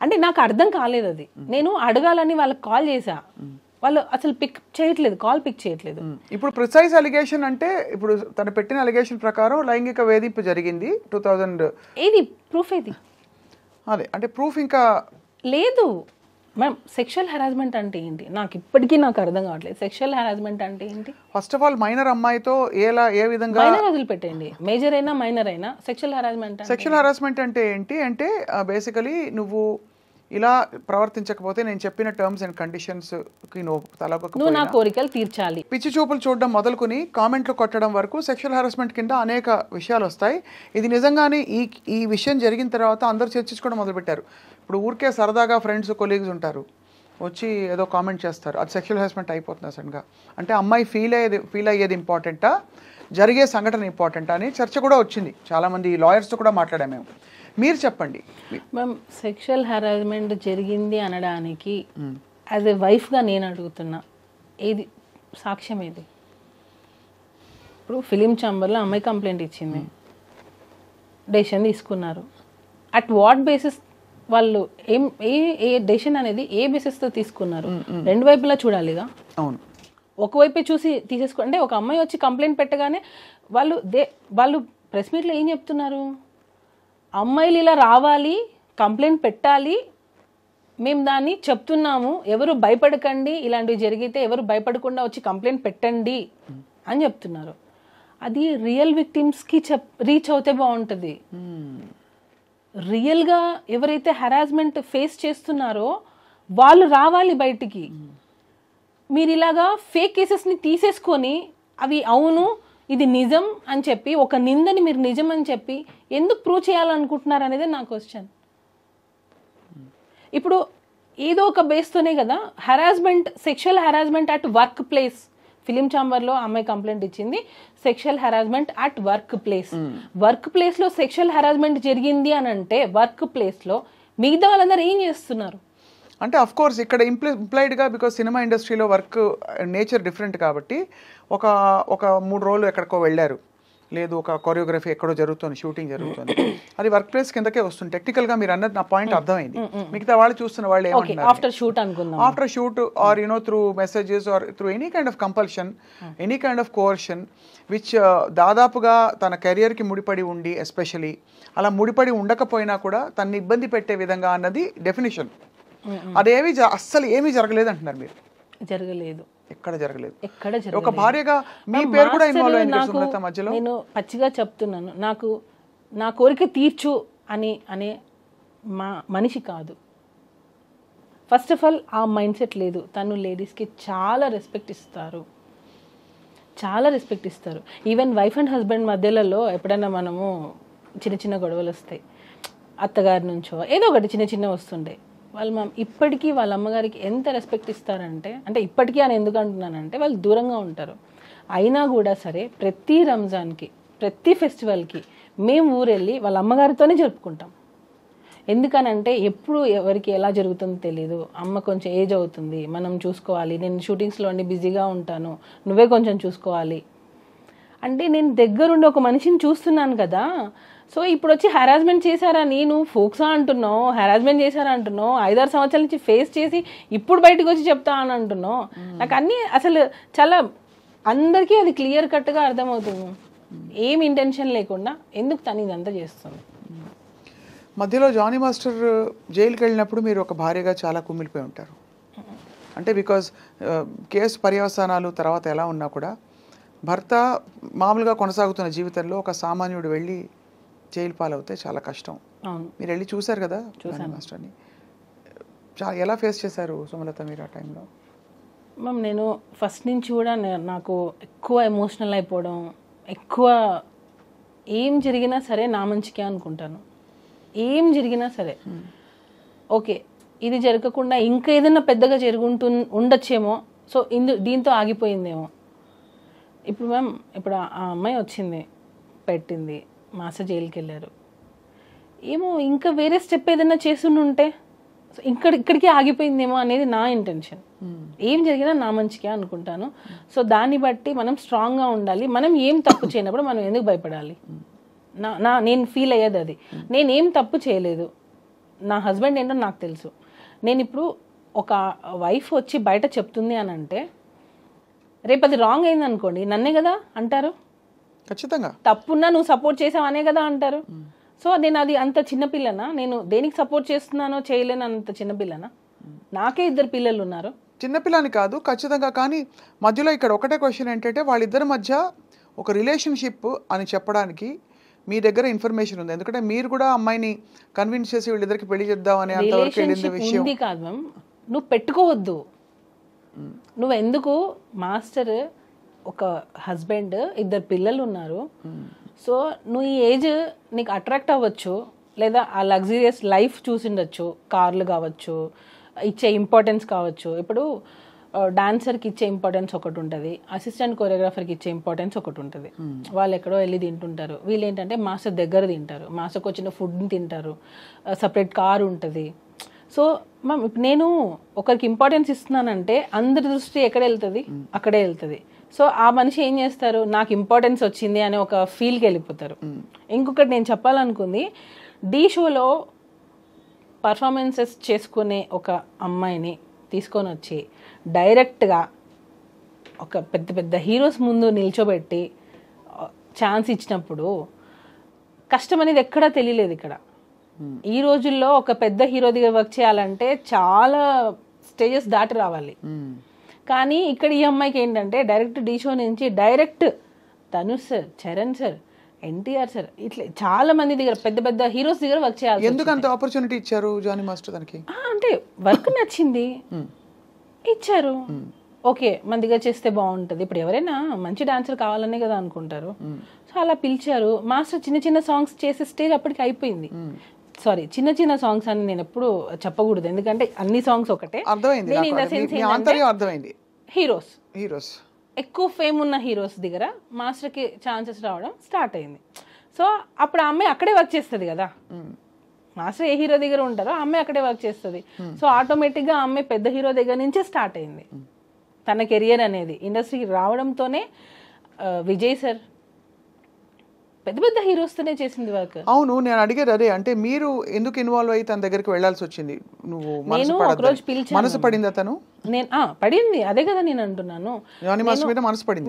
అంటే నాకు అర్థం కాలేదు అది. నేను అడగాలని వాళ్ళకి కాల్ చేశా, వాళ్ళు అసలు పిక్ చేయట్లేదు, కాల్ పిక్ చేయట్లేదు. ఇప్పుడు ప్రిసైజ్ అలిగేషన్ అంటే ఇప్పుడు తను పెట్టిన అలిగేషన్ ప్రకారం లైంగిక వేధింపు జరిగింది 2000. ఏది ప్రూఫ్? ఏది? అదే అంటే ప్రూఫ్ ఇంకా లేదు మ్యామ్. సెక్షువల్ హెరాస్మెంట్ అంటే ఏంటి నాకు ఇప్పటికీ అర్థం కావట్లేదు. సెక్షువల్ హెరాస్మెంట్ అంటే ఏంటి? ఫస్ట్ ఆఫ్ ఆల్ మైనర్ అమ్మాయితో ఏ విధంగా, మైనర్ వదిలిపెట్టండి, మేజర్ అయినా మైనర్ అయినా సెక్షువల్ హెరాస్మెంట్ అంటే ఏంటి అంటే బేసికలీ నువ్వు ఇలా ప్రవర్తించకపోతే నేను చెప్పిన టర్మ్స్ అండ్ కండిషన్స్ కి నువ్వు నా కోరికలు తీర్చాలి, పిచ్చి చూపులు చూడడం మొదలుకొని కామెంట్లు కొట్టడం వరకు సెక్షువల్ హెరాస్మెంట్ కింద అనేక విషయాలు వస్తాయి. ఇది నిజంగానే ఈ విషయం జరిగిన తర్వాత అందరూ చర్చించుకోవడం మొదలుపెట్టారు. ఇప్పుడు ఊరికే సరదాగా ఫ్రెండ్స్ కొలీగ్స్ ఉంటారు, వచ్చి ఏదో కామెంట్ చేస్తారు, అది సెక్షువల్ హెరాస్మెంట్ అయిపోతుంది సడన్గా. అంటే అమ్మాయి ఫీల్ అయ్యేది ఇంపార్టెంటా, జరిగే సంఘటన ఇంపార్టెంటా అని చర్చ కూడా వచ్చింది. చాలామంది లాయర్స్తో కూడా మాట్లాడాము మేము. మీరు చెప్పండి మ్యామ్. సెక్షువల్ హెరాస్మెంట్ జరిగింది అనడానికి యాజ్ ఎ వైఫ్గా నేను అడుగుతున్నా, ఏది సాక్ష్యం? ఏది? ఇప్పుడు ఫిలిం ఛాంబర్లో అమ్మాయి కంప్లైంట్ ఇచ్చింది, డెసిషన్ తీసుకున్నారు. అట్ వాట్ బేసిస్ వాళ్ళు ఏ డెసిషన్ అనేది ఏ బేసిస్తో తీసుకున్నారు? రెండు వైపులా చూడాలిగా. అవును, ఒకవైపే చూసి అంటే ఒక అమ్మాయి వచ్చి కంప్లైంట్ పెట్టగానే వాళ్ళు ప్రెస్ మీట్లో ఏం చెప్తున్నారు? అమ్మాయిలు ఇలా రావాలి, కంప్లైంట్ పెట్టాలి, మేము దాన్ని చెప్తున్నాము, ఎవరు భయపడకండి, ఇలాంటివి జరిగితే ఎవరు భయపడకుండా వచ్చి కంప్లైంట్ పెట్టండి అని చెప్తున్నారు. అది రియల్ విక్టిమ్స్కి రీచ్ అవుతే బాగుంటుంది. రియల్గా ఎవరైతే హెరాస్మెంట్ ఫేస్ చేస్తున్నారో వాళ్ళు రావాలి బయటికి. మీరు ఇలాగా ఫేక్ కేసెస్ని తీసేసుకొని అవి అవును ఇది నిజం అని చెప్పి ఒక నిందని మీరు నిజం అని చెప్పి ఎందుకు ప్రూవ్ చేయాలనుకుంటున్నారు అనేది నా క్వశ్చన్. ఇప్పుడు ఏదో ఒక బేస్తోనే కదా harassment, sexual harassment at work place. Film ఛాంబర్లో అమ్మాయి కంప్లైంట్ ఇచ్చింది, sexual harassment at work place. Work ప్లేస్లో సెక్షువల్ హెరాస్మెంట్ జరిగింది అని అంటే వర్క్ ప్లేస్లో మిగతా వాళ్ళందరూ ఏం చేస్తున్నారు? అంటే అఫ్ కోర్స్ ఇక్కడ ఇంప్లైడ్గా, బికాజ్ సినిమా ఇండస్ట్రీలో వర్క్ నేచర్ డిఫరెంట్ కాబట్టి ఒక 3 రోజులు ఎక్కడికో వెళ్ళారు, లేదు ఒక కొరియోగ్రఫీ ఎక్కడో జరుగుతుంది, షూటింగ్ జరుగుతుంది, అది వర్క్ ప్లేస్ కిందకే వస్తుంది. టెక్నికల్గా మీరు అన్నది నా పాయింట్ అర్థమైంది. మిగతా వాళ్ళు చూస్తున్న వాళ్ళు ఏమంటున్నారు, after shoot or through messages or through any kind of compulsion, any kind of coercion which దాదాపుగా తన కెరియర్కి ముడిపడి ఉండి, ఎస్పెషలీ అలా ముడిపడి ఉండకపోయినా కూడా తనని ఇబ్బంది పెట్టే విధంగా అన్నది డెఫినేషన్. అదేమి అస్సలు ఏమీ జరగలేదు అంటున్నారు మీరు. జరగలేదు. ఎక్కడ జరగలేదు. ఎక్కడ ఒక జరగలేదు. భార్యగా మీ పేరు కూడా ఇన్వాల్వ్ అయింది నాకు సుమలత మధ్యలో. నేను పచ్చిగా చెప్తున్నాను, నాకు నా కోరిక తీర్చు అనే మా మనిషి కాదు. ఫస్ట్ ఆఫ్ ఆల్ ఆ మైండ్ సెట్ లేదు. తను లేడీస్కి చాలా రెస్పెక్ట్ ఇస్తారు, చాలా రెస్పెక్ట్ ఇస్తారు. ఈవెన్ వైఫ్ అండ్ హస్బెండ్ మధ్యలలో ఎప్పుడైనా మనము చిన్న చిన్న గొడవలు వస్తాయి, అత్తగారి నుంచో ఏదో ఒకటి చిన్న చిన్న వస్తుండే, వాళ్ళు ఇప్పటికీ వాళ్ళ అమ్మగారికి ఎంత రెస్పెక్ట్ ఇస్తారంటే, అంటే ఇప్పటికీ అని ఎందుకు అంటున్నానంటే వాళ్ళు దూరంగా ఉంటారు అయినా కూడా సరే ప్రతి రంజాన్కి ప్రతి ఫెస్టివల్కి మేము ఊరెళ్ళి వాళ్ళ అమ్మగారితోనే జరుపుకుంటాం. ఎందుకనంటే ఎప్పుడు ఎవరికి ఎలా జరుగుతుందో తెలియదు. అమ్మ కొంచెం ఏజ్ అవుతుంది, మనం చూసుకోవాలి, నేను షూటింగ్స్లో అన్ని బిజీగా ఉంటాను, నువ్వే కొంచెం చూసుకోవాలి అంటే నేను దగ్గరుండి ఒక మనిషిని చూస్తున్నాను కదా. సో ఇప్పుడు వచ్చి హెరాస్మెంట్ చేశారని నువ్వు ఫోక్సా అంటున్నావు, హెరాస్మెంట్ చేశారా అంటున్నావు, 5-6 సంవత్సరాల నుంచి ఫేస్ చేసి ఇప్పుడు బయటకు వచ్చి చెప్తా అని అంటున్నావు. నాకు అన్నీ అసలు చాలా అందరికీ అది క్లియర్ కట్గా అర్థమవుతుంది, ఏం ఇంటెన్షన్ లేకుండా ఎందుకు తను ఇదంతా చేస్తుంది. మధ్యలో జానీ మాస్టర్ జైలుకి వెళ్ళినప్పుడు మీరు ఒక భార్యగా చాలా కుమిలిపోయి ఉంటారు. అంటే బికాజ్ కేసు పర్యవసానాలు తర్వాత ఎలా ఉన్నా కూడా భర్త మామూలుగా కొనసాగుతున్న జీవితంలో ఒక సామాన్యుడు వెళ్ళి జైలు పాలవుతే చాలా కష్టం. మీరు వెళ్ళి చూశారు కదా జానీ మాస్టర్ని, ఎలా ఫేస్ చేశారు సుమలత మీరు ఆ టైంలో? మ్యామ్ నేను ఫస్ట్ నుంచి కూడా నాకు ఎక్కువ ఎమోషనల్ అయిపోవడం, ఎక్కువ ఏం జరిగినా సరే నా మంచికే అనుకుంటాను. ఏం జరిగినా సరే ఓకే ఇది జరగకుండా ఇంకా ఏదైనా పెద్దగా ఉండొచ్చేమో, సో దీంతో ఆగిపోయిందేమో. ఇప్పుడు మ్యామ్ ఇప్పుడు ఆ అమ్మాయి వచ్చింది, పెట్టింది, మాస్టర్ జైలుకి వెళ్ళారు, ఏమో ఇంకా వేరే స్టెప్ ఏదైనా చేస్తుంటే సో ఇక్కడికి ఆగిపోయిందేమో అనేది నా ఇంటెన్షన్. ఏం జరిగినా నా మంచికే అనుకుంటాను. సో దాన్ని బట్టి మనం స్ట్రాంగ్గా ఉండాలి. మనం ఏం తప్పు చేయనప్పుడు మనం ఎందుకు భయపడాలి? నేను ఫీల్ అయ్యేది అది. నేనేం తప్పు చేయలేదు, నా హస్బెండ్ ఏంటో నాకు తెలుసు. నేను ఇప్పుడు ఒక వైఫ్ వచ్చి బయట చెప్తుంది అని అంటే రేపు అది రాంగ్ అయింది అనుకోండి, నన్నే కదా అంటారు. ఖచ్చితంగా తప్పున్నా నువ్వు సపోర్ట్ చేసావు అనే కదా అంటారు. సో నేను అది అంత చిన్నపిల్లనా? నేను దేనికి సపోర్ట్ చేస్తున్నానో చేయలేను అంత చిన్నపిల్లనా? నాకే 2 పిల్లలు ఉన్నారు. చిన్నపిల్లని కాదు ఖచ్చితంగా. కానీ మధ్యలో ఇక్కడ ఒకటే క్వశ్చన్ ఏంటంటే వాళ్ళిద్దరి మధ్య ఒక రిలేషన్షిప్ అని చెప్పడానికి మీ దగ్గర ఇన్ఫర్మేషన్ ఉంది. ఎందుకంటే మీరు కూడా అమ్మాయిని కన్విన్స్ చేసి వీళ్ళిద్దరికి పెళ్లి చేద్దామని అంతవరకు వెళ్ళిన విషయం ఉంది కాదు మ్యామ్. నువ్వు పెట్టుకోవద్దు. నువ్వు ఎందుకు మాస్టర్ ఒక హస్బెండ్ 2 పిల్లలు ఉన్నారు. సో నువ్వు ఈ ఏజ్ నీకు అట్రాక్ట్ అవ్వచ్చు, లేదా ఆ లగ్జరియస్ లైఫ్ చూసిండొచ్చు, కార్లు కావచ్చు, ఇచ్చే ఇంపార్టెన్స్ కావచ్చు. ఇప్పుడు డాన్సర్కి ఇచ్చే ఇంపార్టెన్స్ ఒకటి ఉంటుంది, అసిస్టెంట్ కొరియోగ్రాఫర్కి ఇచ్చే ఇంపార్టెన్స్ ఒకటి ఉంటుంది. వాళ్ళు ఎక్కడో వెళ్ళి తింటుంటారు, వీళ్ళు ఏంటంటే మాస్టర్ దగ్గర తింటారు, మాస్టర్కి వచ్చిన ఫుడ్ని తింటారు, సపరేట్ కార్ ఉంటుంది. సో మ్యామ్ ఇప్పుడు నేను ఒకరికి ఇంపార్టెన్స్ ఇస్తున్నానంటే అందరి దృష్టి ఎక్కడ వెళ్తుంది? అక్కడే వెళ్తుంది. సో ఆ మనిషి ఏం చేస్తారు, నాకు ఇంపార్టెన్స్ వచ్చింది అనే ఒక ఫీల్కి వెళ్ళిపోతారు. ఇంకొకటి నేను చెప్పాలనుకుంది, ఢీ షోలో పర్ఫార్మెన్సెస్ చేసుకునే ఒక అమ్మాయిని తీసుకొని వచ్చి డైరెక్ట్గా ఒక పెద్ద పెద్ద హీరోస్ ముందు నిల్చోబెట్టి ఛాన్స్ ఇచ్చినప్పుడు కష్టం అనేది ఎక్కడా తెలియలేదు. ఇక్కడ ఈ రోజుల్లో ఒక పెద్ద హీరో దగ్గర వర్క్ చేయాలంటే చాలా స్టేజెస్ దాటి రావాలి. కానీ ఇక్కడ ఈ అమ్మాయికి ఏంటంటే డైరెక్ట్ ఢీ షో నుంచి direct Dhanush sir, Charan sir, NTR sir, ఇట్లా చాలా మంది దగ్గర పెద్ద పెద్ద హీరోస్ దగ్గర వర్క్ చేయాలి. ఎందుకు అంత ఆపర్చునిటీ ఇచ్చారు జానీ మాస్టర్ దానికి? అంటే వర్క్ నచ్చింది, ఇచ్చారు. ఓకే మన దగ్గర చేస్తే బాగుంటుంది. ఇప్పుడు ఎవరైనా మంచి డాన్సర్ కావాలనే కదా అనుకుంటారు. సో అలా పిలిచారు. మాస్టర్ చిన్న చిన్న సాంగ్స్ చేసే స్టేజ్ అప్పటికి అయిపోయింది. సారీ, చిన్న చిన్న సాంగ్స్ అని నేను ఎప్పుడు చెప్పకూడదు, ఎందుకంటే అన్ని సాంగ్స్ ఒకటే. అర్థమైంది. హీరోస్ ఎక్కువ ఫేమ్ ఉన్న హీరోస్ దగ్గర మాస్టర్కి ఛాన్సెస్ రావడం స్టార్ట్ అయింది. సో అప్పుడు ఆ అమ్మాయి అక్కడే వర్క్ చేస్తుంది కదా. మాస్టర్ ఏ హీరో దగ్గర ఉంటారో ఆ అమ్మాయి అక్కడే వర్క్ చేస్తుంది. సో ఆటోమేటిక్గా ఆ అమ్మాయి పెద్ద హీరో దగ్గర నుంచే స్టార్ట్ అయింది తన కెరియర్ అనేది. ఇండస్ట్రీకి రావడంతోనే విజయ్ సార్ పెద్ద పెద్ద హీరోస్తోనే చేసింది వర్క్. అవును, నేను అడిగేది అదే. అంటే మీరు ఎందుకు ఇన్వాల్వ్ అయ్యి తన దగ్గరికి వెళ్ళాల్సి వచ్చింది? నువ్వు మనసు పడింది అతను? నేను పడింది, అదే కదా నేను అంటున్నాను.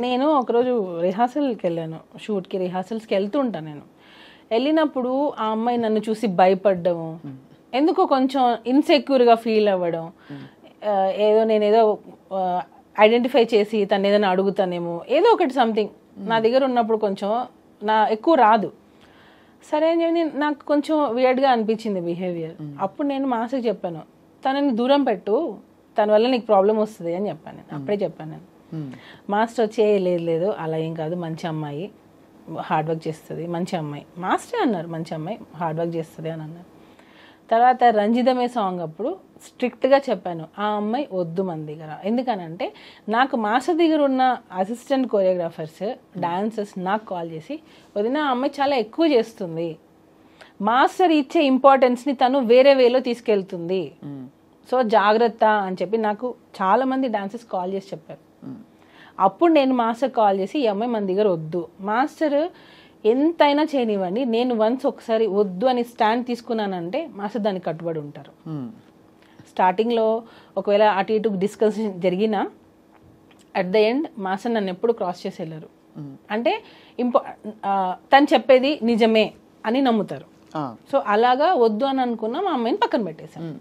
నేను ఒకరోజు రిహార్సల్కి వెళ్ళాను, షూట్కి రిహార్సల్స్కి వెళ్తూ ఉంటాను. నేను వెళ్ళినప్పుడు ఆ అమ్మాయి నన్ను చూసి భయపడ్డము, ఎందుకో కొంచెం ఇన్సెక్యూర్గా ఫీల్ అవ్వడం, ఏదో నేనేదో ఐడెంటిఫై చేసి తను ఏదైనా అడుగుతానేమో ఏదో ఒకటి సంథింగ్ నా దగ్గర ఉన్నప్పుడు కొంచెం ఎక్కువ రాదు. సరే అని చెప్పి నాకు కొంచెం వియర్డ్గా అనిపించింది బిహేవియర్. అప్పుడు నేను మాస్టర్కి చెప్పాను, తనని దూరం పెట్టు, తన వల్ల నీకు ప్రాబ్లం వస్తుంది అని చెప్పాను. నేను అప్పుడే చెప్పాను నేను. మాస్టర్ వచ్చి లేదు అలా ఏం కాదు, మంచి అమ్మాయి, హార్డ్ వర్క్ చేస్తుంది, మంచి అమ్మాయి. మాస్టర్ అన్నారు మంచి అమ్మాయి, హార్డ్ వర్క్ చేస్తుంది అని అన్నారు. తర్వాత రంజితమే సాంగ్ అప్పుడు స్ట్రిక్ట్గా చెప్పాను, ఆ అమ్మాయి వద్దు మన దగ్గర. ఎందుకనంటే నాకు మాస్టర్ దగ్గర ఉన్న అసిస్టెంట్ కొరియోగ్రాఫర్స్, డాన్సర్స్ నాకు కాల్ చేసి, వదిన ఆ అమ్మాయి చాలా ఎక్కువ చేస్తుంది, మాస్టర్ ఇచ్చే ఇంపార్టెన్స్ని తను వేరే వేలో తీసుకెళ్తుంది, సో జాగ్రత్త అని చెప్పి నాకు చాలామంది డాన్సర్స్ కాల్ చేసి చెప్పారు. అప్పుడు నేను మాస్టర్ కాల్ చేసి, ఈ అమ్మాయి మన దగ్గర వద్దు, మాస్టర్ ఎంతైనా చేయనివ్వండి, నేను ఒకసారి వద్దు అని స్టాండ్ తీసుకున్నానంటే మాస్టర్ దానికి కట్టుబడి ఉంటారు. స్టార్టింగ్లో ఒకవేళ అటు ఇటు డిస్కషన్ జరిగినా అట్ ద ఎండ్ మాస్టర్ నన్ను ఎప్పుడు క్రాస్ చేసి వెళ్ళరు. అంటే తను చెప్పేది నిజమే అని నమ్ముతారు. సో అలాగా వద్దు అని అనుకున్నా మా అమ్మాయిని పక్కన పెట్టేశాను.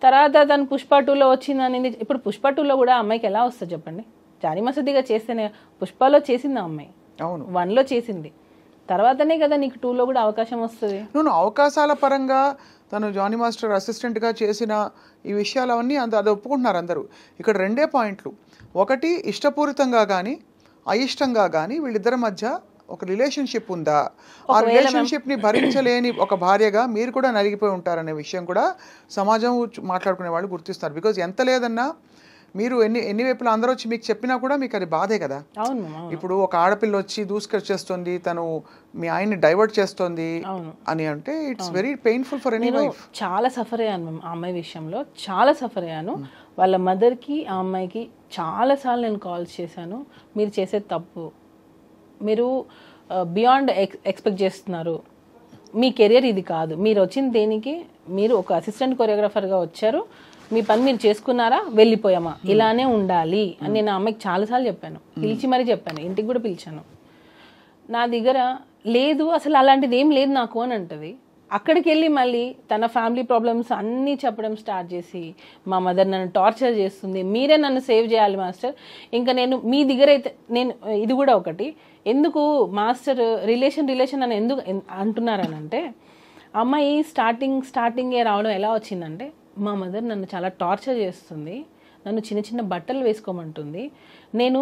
తర్వాత తను పుష్ప 2లో వచ్చిందని. ఇప్పుడు పుష్ప 2లో కూడా అమ్మాయికి ఎలా వస్తుంది చెప్పండి? జానీ మసదిగా చేస్తేనే, పుష్పలో చేసింది ఆ అమ్మాయి, 1లో చేసింది, తర్వాతనే కదా నీకు 2లో కూడా అవకాశం వస్తుంది. అవకాశాల పరంగా తను జానీ మాస్టర్ అసిస్టెంట్గా చేసిన ఈ విషయాలు అవన్నీ అది ఒప్పుకుంటున్నారు అందరూ. ఇక్కడ 2 పాయింట్లు. ఒకటి, ఇష్టపూరితంగా కానీ అయిష్టంగా కానీ వీళ్ళిద్దరి మధ్య ఒక రిలేషన్షిప్ ఉందా? ఆ రిలేషన్షిప్ని భరించలేని ఒక భార్యగా మీరు కూడా నలిగిపోయి ఉంటారనే విషయం కూడా సమాజం మాట్లాడుకునే వాళ్ళు గుర్తిస్తారు. బికాజ్ ఎంత లేదన్నా మీరు ఎన్ని వైపులా అందరూ వచ్చి మీకు చెప్పినా కూడా మీకు అది బాధే కదా. ఇప్పుడు ఒక ఆడపిల్ల వచ్చి దూసుకొచ్చేస్తుంది, తను మీ ఆయన్ని డైవర్ట్ చేస్తుంది అని అంటే it's very painful for any wife. చాలా సఫర్ అయ్యాను మ్యామ్ ఆ అమ్మాయి విషయంలో, చాలా సఫర్ అయ్యాను. వాళ్ళ మదర్కి ఆ అమ్మాయికి చాలాసార్లు నేను కాల్స్ చేశాను, మీరు చేసేది తప్పు, మీరు బియాండ్ ఎక్స్పెక్ట్ చేస్తున్నారు, మీ కెరియర్ ఇది కాదు, మీరు వచ్చిన దేనికి, మీరు ఒక అసిస్టెంట్ కొరియోగ్రాఫర్గా వచ్చారు, మీ పని మీరు చేసుకున్నారా, వెళ్ళిపోయామా, ఇలానే ఉండాలి అని నేను ఆ అమ్మాయికి చాలాసార్లు చెప్పాను. పిలిచి మరీ చెప్పాను, ఇంటికి కూడా పిలిచాను. నా దగ్గర లేదు అసలు అలాంటిది ఏం లేదు నాకు అని అంటది. అక్కడికి వెళ్ళి మళ్ళీ తన ఫ్యామిలీ ప్రాబ్లమ్స్ అన్నీ చెప్పడం స్టార్ట్ చేసి, మా మదర్ నన్ను టార్చర్ చేస్తుంది, మీరే నన్ను సేవ్ చేయాలి మాస్టర్, ఇంకా నేను మీ దగ్గర అయితే నేను ఇది కూడా ఒకటి, ఎందుకు మాస్టర్ రిలేషన్ అని ఎందుకు అంటున్నారనంటే, అమ్మాయి స్టార్టింగే రావడం ఎలా వచ్చిందంటే, మా మదర్ నన్ను చాలా టార్చర్ చేస్తుంది, నన్ను చిన్న చిన్న బట్టలు వేసుకోమంటుంది, నేను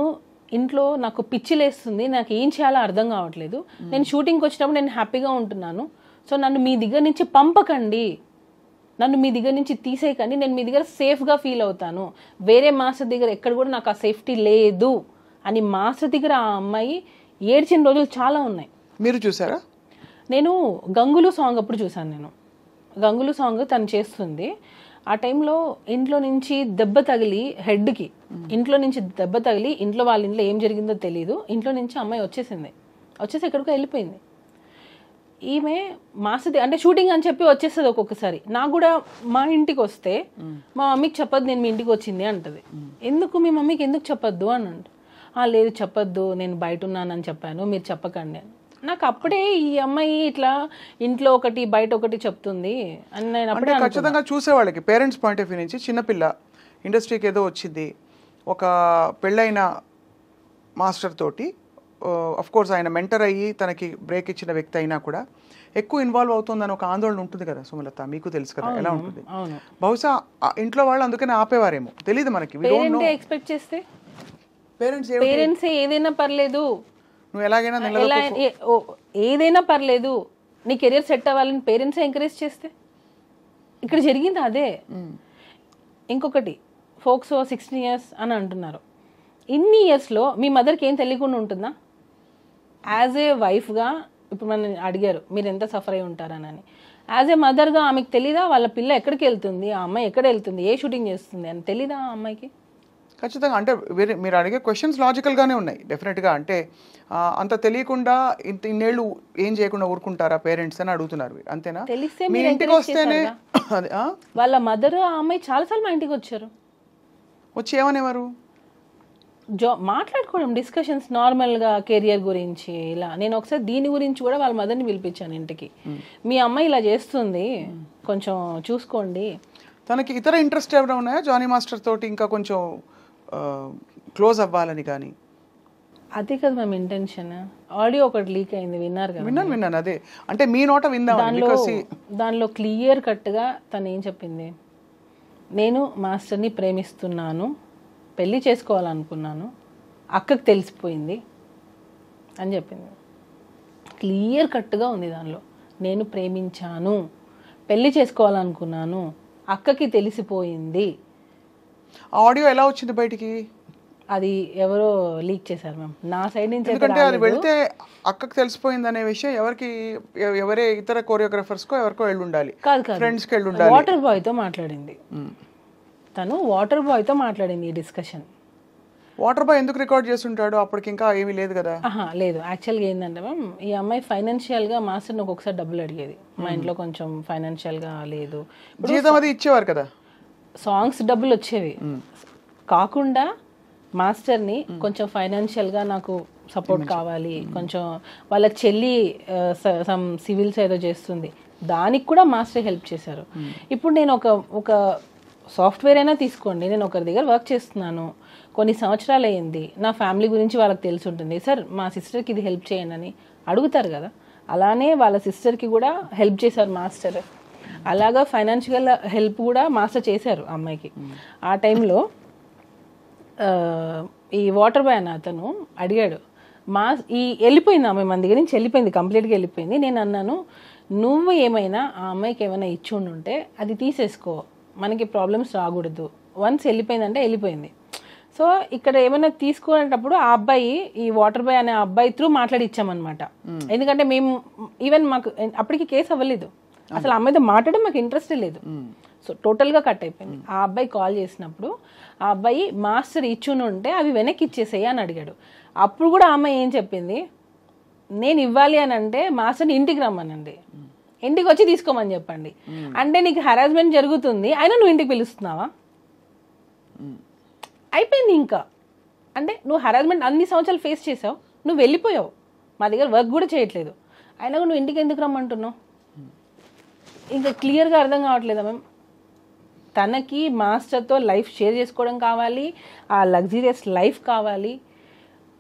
ఇంట్లో నాకు పిచ్చిలేస్తుంది, నాకు ఏం చేయాలో అర్థం కావట్లేదు, నేను షూటింగ్కి వచ్చినప్పుడు నేను హ్యాపీగా ఉంటున్నాను, సో నన్ను మీ దగ్గర నుంచి పంపకండి, నన్ను మీ దగ్గర నుంచి తీసేయకండి, నేను మీ దగ్గర సేఫ్గా ఫీల్ అవుతాను, వేరే మాస్టర్ దగ్గర ఎక్కడ కూడా నాకు ఆ సేఫ్టీ లేదు అని మాస్టర్ దగ్గర ఆ అమ్మాయి ఏడ్చిన రోజులు చాలా ఉన్నాయి. మీరు చూసారా? నేను గంగులు సాంగ్ అప్పుడు చూసాను. నేను గంగులు సాంగ్ తను చేస్తుంది, ఆ టైంలో ఇంట్లో నుంచి దెబ్బ తగిలి హెడ్కి, ఇంట్లో నుంచి దెబ్బ తగిలి ఇంట్లో వాళ్ళ ఇంట్లో ఏం జరిగిందో తెలియదు, ఇంట్లో నుంచి అమ్మాయి వచ్చేసి ఎక్కడికో వెళ్ళిపోయింది. ఈమె మాస్టర్ అంటే షూటింగ్ అని చెప్పి వచ్చేస్తుంది ఒక్కొక్కసారి. నాకు కూడా మా ఇంటికి వస్తే మా మమ్మీకి చెప్పొద్దు నేను మీ ఇంటికి వచ్చింది అంటది. ఎందుకు మీ మమ్మీకి ఎందుకు చెప్పొద్దు అని అంట. లేదు చెప్పొద్దు, నేను బయట ఉన్నానని చెప్పాను, మీరు చెప్పకండి. నాకు అప్పుడే ఈ అమ్మాయి ఇట్లా ఇంట్లో ఒకటి బయట ఒకటి చెప్తుంది అని నేను అప్పుడే ఖచ్చితంగా చూసేవాళ్ళకి పేరెంట్స్ పాయింట్ ఆఫ్ వ్యూ నుంచి, చిన్నపిల్ల ఇండస్ట్రీకి ఏదో వచ్చింది, ఒక పెళ్ళైన మాస్టర్ తోటి, అఫ్ కోర్స్ ఆయన మెంటర్ అయ్యి తనకి బ్రేక్ ఇచ్చిన వ్యక్తి అయినా కూడా ఎక్కువ ఇన్వాల్వ్ అవుతుందని ఒక ఆందోళన ఉంటుంది కదా సుమలత, మీకు తెలుసు కదా ఎలా ఉంటుంది. బహుశా ఇంట్లో వాళ్ళు అందుకనే ఆపేవారేమో, తెలియదు మనకి. ఎక్స్పెక్ట్ చేస్తే పేరెంట్స్ ఏదైనా పర్లేదు, నువ్వు ఎలాగైనా ఏదైనా పర్లేదు, నీ కెరియర్ సెట్ అవ్వాలని పేరెంట్స్ ఎంకరేజ్ చేస్తే, ఇక్కడ జరిగింది అదే. ఇంకొకటి, ఫోక్సో 16 years అని అంటున్నారు. ఇన్ని ఇయర్స్లో మీ మదర్కి ఏం తెలియకుండా ఉంటుందా? యాజ్ ఏ వైఫ్గా ఇప్పుడు మనం అడిగారు మీరు ఎంత సఫర్ అయి ఉంటారనని, యాజ్ ఏ మదర్గా ఆమెకు తెలీదా వాళ్ళ పిల్ల ఎక్కడికి వెళ్తుంది, ఆ అమ్మాయి ఎక్కడ వెళ్తుంది, ఏ షూటింగ్ చేస్తుంది అని తెలీదా ఆ అమ్మాయికి? ఖచ్చితంగా. అంటే మీరు అడిగే క్వశ్చన్స్ లాజికల్గానే ఉన్నాయి డెఫినెట్గా. అంటే అంత తెలియకుండా ఇన్నేళ్ళు ఏం చేయకుండా ఊరుకుంటారా పేరెంట్స్ అని అడుగుతున్నారు, అంతేనా? తెలిస్తే మీ ఇంటికి వస్తేనే వాళ్ళ మదర్ ఆ అమ్మాయి చాలాసార్లు మా ఇంటికి వచ్చారు, వచ్చి ఏమనేవారు, మాట్లాడుకోవడం, డిస్కషన్స్ నార్మల్గా కెరియర్ గురించి ఇలా. నేను ఒకసారి దీని గురించి కూడా వాళ్ళ మదర్ని పిలిపించాను ఇంటికి, మీ అమ్మాయి ఇలా చేస్తుంది కొంచెం చూసుకోండి. తనకి ఇతర ఇంట్రెస్ట్ ఏమైనా ఉన్నాయా జానీ మాస్టర్ తోటి, ఇంకా కొంచెం క్లోజ్ అవ్వాలని కానీ? అదే కదా మేము ఇంటెన్షన్. ఆడియో ఒకటి లీక్ అయింది, విన్నారు కదా? విన్నాను. అదే అంటే మీ నోట విందాం. దానిలో క్లియర్ కట్గా తను ఏం చెప్పింది, నేను మాస్టర్ని ప్రేమిస్తున్నాను, పెళ్లి చేసుకోవాలనుకున్నాను, అక్కకు తెలిసిపోయింది అని చెప్పింది. క్లియర్ కట్గా ఉంది దానిలో. నేను ప్రేమించాను, పెళ్లి చేసుకోవాలనుకున్నాను, అక్కకి తెలిసిపోయింది. ఆడియో ఎలా వచ్చింది బయటికి? అది ఎవరో లీక్ చేశారు మ్యామ్, నా సైడ్ నుంచి. ఎందుకంటే అది వెళ్తే అక్కకు తెలిసిపోయింది అనే విషయం ఎవరే ఇతర కొరియోగ్రాఫర్స్ కో ఎవరికో వెళ్ళి ఉండాలి. కాదు, ఫ్రెండ్స్కి వెళ్ళి ఉండాలి. వాటర్ బాయ్తో మాట్లాడింది తను, వాటర్ బాయ్తో మాట్లాడింది ఈ డిస్కషన్. వాటర్ బాయ్ ఎందుకు రికార్డ్ చేస్తుంటాడు? అప్పటికి ఇంకా ఏమీ లేదు కదా. లేదు, యాక్చువల్గా ఏంటంటే మ్యామ్, ఈ అమ్మాయి ఫైనాన్షియల్గా మాస్టర్ని ఒక్కొక్కసారి డబ్బులు అడిగేది. మా ఇంట్లో కొంచెం ఫైనాన్షియల్గా లేదు, జీతం అది ఇచ్చేవారు కదా, సాంగ్స్ డబ్బులు వచ్చేవి. కాకుండా మాస్టర్ని కొంచెం ఫైనాన్షియల్గా నాకు సపోర్ట్ కావాలి, కొంచెం వాళ్ళ చెల్లి సమ్ సివిల్స్ ఏదో చేస్తుంది, దానికి కూడా మాస్టర్ హెల్ప్ చేశారు. ఇప్పుడు నేను ఒక సాఫ్ట్వేర్ అయినా తీసుకోండి, నేను ఒకరి దగ్గర వర్క్ చేస్తున్నాను, కొన్ని సంవత్సరాలు అయ్యింది, నా ఫ్యామిలీ గురించి వాళ్ళకి తెలిసి ఉంటుంది, సార్ మా సిస్టర్కి ఇది హెల్ప్ చేయండి అని అడుగుతారు కదా. అలానే వాళ్ళ సిస్టర్కి కూడా హెల్ప్ చేశారు మాస్టర్. అలాగా ఫైనాన్షియల్ హెల్ప్ కూడా మాస్టర్ చేశారు అమ్మాయికి. ఆ టైంలో ఈ వాటర్ బాయ్ అన్న అతను అడిగాడు, వెళ్ళిపోయింది ఆమె మన దగ్గర నుంచి, వెళ్ళిపోయింది, కంప్లీట్గా వెళ్ళిపోయింది. నేను అన్నాను, నువ్వు ఏమైనా ఆ అమ్మాయికి ఏమైనా ఇచ్చి ఉంటే అది తీసేసుకో, మనకి ప్రాబ్లమ్స్ రాకూడదు. వన్స్ వెళ్ళిపోయిందంటే వెళ్ళిపోయింది. సో ఇక్కడ ఏమైనా తీసుకునేటప్పుడు ఆ అబ్బాయి, ఈ వాటర్ బాయ్ అనే అబ్బాయి త్రూ మాట్లాడి ఇచ్చామన్నమాట. ఎందుకంటే మేము ఈవెన్ మాకు అప్పటికి కేసు అవ్వలేదు, అసలు ఆ అమ్మాయితో మాట్లాడడం మాకు ఇంట్రెస్టే లేదు. సో టోటల్గా కట్ అయిపోయింది. ఆ అబ్బాయి కాల్ చేసినప్పుడు ఆ అబ్బాయి మాస్టర్ ఇచ్చుని ఉంటే అవి వెనక్కి ఇచ్చేసేయి అని అడిగాడు. అప్పుడు కూడా ఆ అమ్మాయి ఏం చెప్పింది, నేను ఇవ్వాలి అని అంటే మాస్టర్ని ఇంటికి రమ్మనండి, ఇంటికి వచ్చి తీసుకోమని చెప్పండి. అంటే నీకు హెరాస్మెంట్ జరుగుతుంది, అయినా నువ్వు ఇంటికి పిలుస్తున్నావా? అయిపోయింది ఇంకా. అంటే నువ్వు హెరాస్మెంట్ అన్ని సంవత్సరాలు ఫేస్ చేసావు, నువ్వు వెళ్ళిపోయావు, మా దగ్గర వర్క్ కూడా చేయట్లేదు, అయినా నువ్వు ఇంటికి ఎందుకు రమ్మంటున్నావు? ఇంకా క్లియర్గా అర్థం కావట్లేదా మ్యామ్? తనకి మాస్టర్తో లైఫ్ షేర్ చేసుకోవడం కావాలి, ఆ లగ్జరియస్ లైఫ్ కావాలి.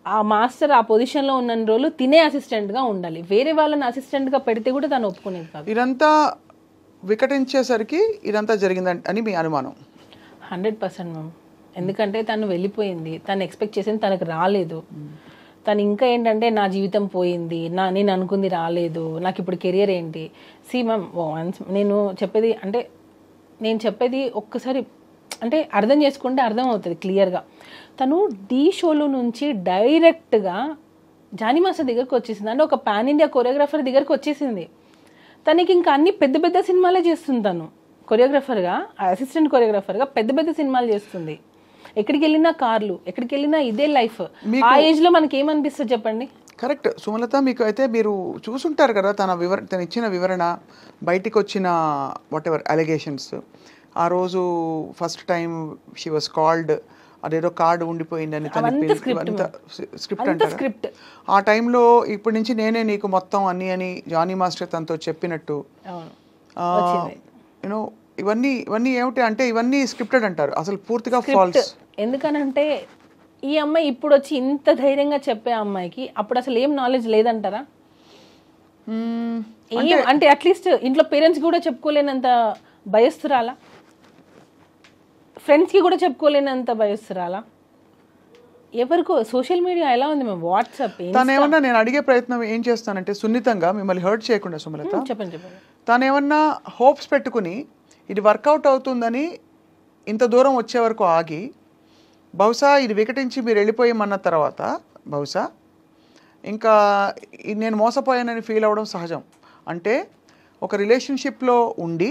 ఆ మాస్టర్ ఆ పొజిషన్లో ఉన్న రోజులు తినే అసిస్టెంట్గా ఉండాలి, వేరే వాళ్ళని అసిస్టెంట్గా పెడితే కూడా తను ఒప్పుకునేది కాదు. ఇదంతా వికటించేసరికి ఇదంతా జరిగిందని మీ అనుమానం? 100% మ్యామ్. ఎందుకంటే తను వెళ్ళిపోయింది, తను ఎక్స్పెక్ట్ చేసింది తనకు రాలేదు. తను ఇంకా ఏంటంటే నా జీవితం పోయింది, నేను అనుకుంది రాలేదు, నాకు ఇప్పుడు కెరియర్ ఏంటి? సి మ్యామ్, నేను చెప్పేది ఒక్కసారి అంటే అర్థం చేసుకుంటే అర్థం అవుతుంది క్లియర్గా. తను ఢీ షోలో నుంచి డైరెక్ట్గా జానీ మాస్టర్ దగ్గరకు వచ్చేసింది, అంటే ఒక పాన్ ఇండియా కొరియోగ్రాఫర్ దగ్గరకు వచ్చేసింది. తనకి ఇంకా అన్ని పెద్ద పెద్ద సినిమాలే చేస్తుంది, తను కొరియోగ్రాఫర్గా, అసిస్టెంట్ కొరియోగ్రాఫర్గా పెద్ద పెద్ద సినిమాలు చేస్తుంది. ఎక్కడికి వెళ్ళినా కార్లు, ఎక్కడికి వెళ్ళినా ఇదే లైఫ్. ఆ ఏజ్లో మనకి ఏమనిపిస్తుంది చెప్పండి? కరెక్ట్ సుమలత, మీకు అయితే మీరు చూసుంటారు కదా తను ఇచ్చిన వివరణ, బయటికి వచ్చిన వాట్ ఎవర్ అలిగేషన్స్. ఆ రోజు first time she was called, అదేదో కార్డు ఉండిపోయిందని స్క్రిప్ట్ అంటారు. ఆ టైంలో ఇప్పటి నుంచి నేనే నీకు మొత్తం అన్ని అని జానీ మాస్టర్ తనతో చెప్పినట్టు, యూనో ఇవన్నీ ఏమిటి అంటే ఇవన్నీ స్క్రిప్టెడ్ అంటారు, అసలు పూర్తిగా ఫాల్స్. ఎందుకనంటే ఈ అమ్మాయి ఇప్పుడు వచ్చి ఇంత ధైర్యంగా చెప్పే అమ్మాయికి అప్పుడు అసలు ఏం నాలెడ్జ్ లేదంటారా? అంటే అట్లీస్ట్ ఇంట్లో పేరెంట్స్ కూడా చెప్పుకోలేనంత భయస్తురాలా, ఫ్రెండ్స్కి కూడా చెప్పుకోలేనంత భయస్తురాలా? ఎవరికో సోషల్ మీడియా ఎలా ఉంది మేము, వాట్సాప్. తనేమన్నా నేను అడిగే ప్రయత్నం ఏం చేస్తానంటే సున్నితంగా మిమ్మల్ని హర్ట్ చేయకుండా సుమలత, చెప్పండి. తనేమన్నా హోప్స్ పెట్టుకుని ఇది వర్కౌట్ అవుతుందని ఇంత దూరం వచ్చే వరకు ఆగి, బహుశా ఇది వికటించి మీరు వెళ్ళిపోయామన్న తర్వాత బహుశా ఇంకా నేను మోసపోయానని ఫీల్ అవ్వడం సహజం. అంటే ఒక రిలేషన్షిప్లో ఉండి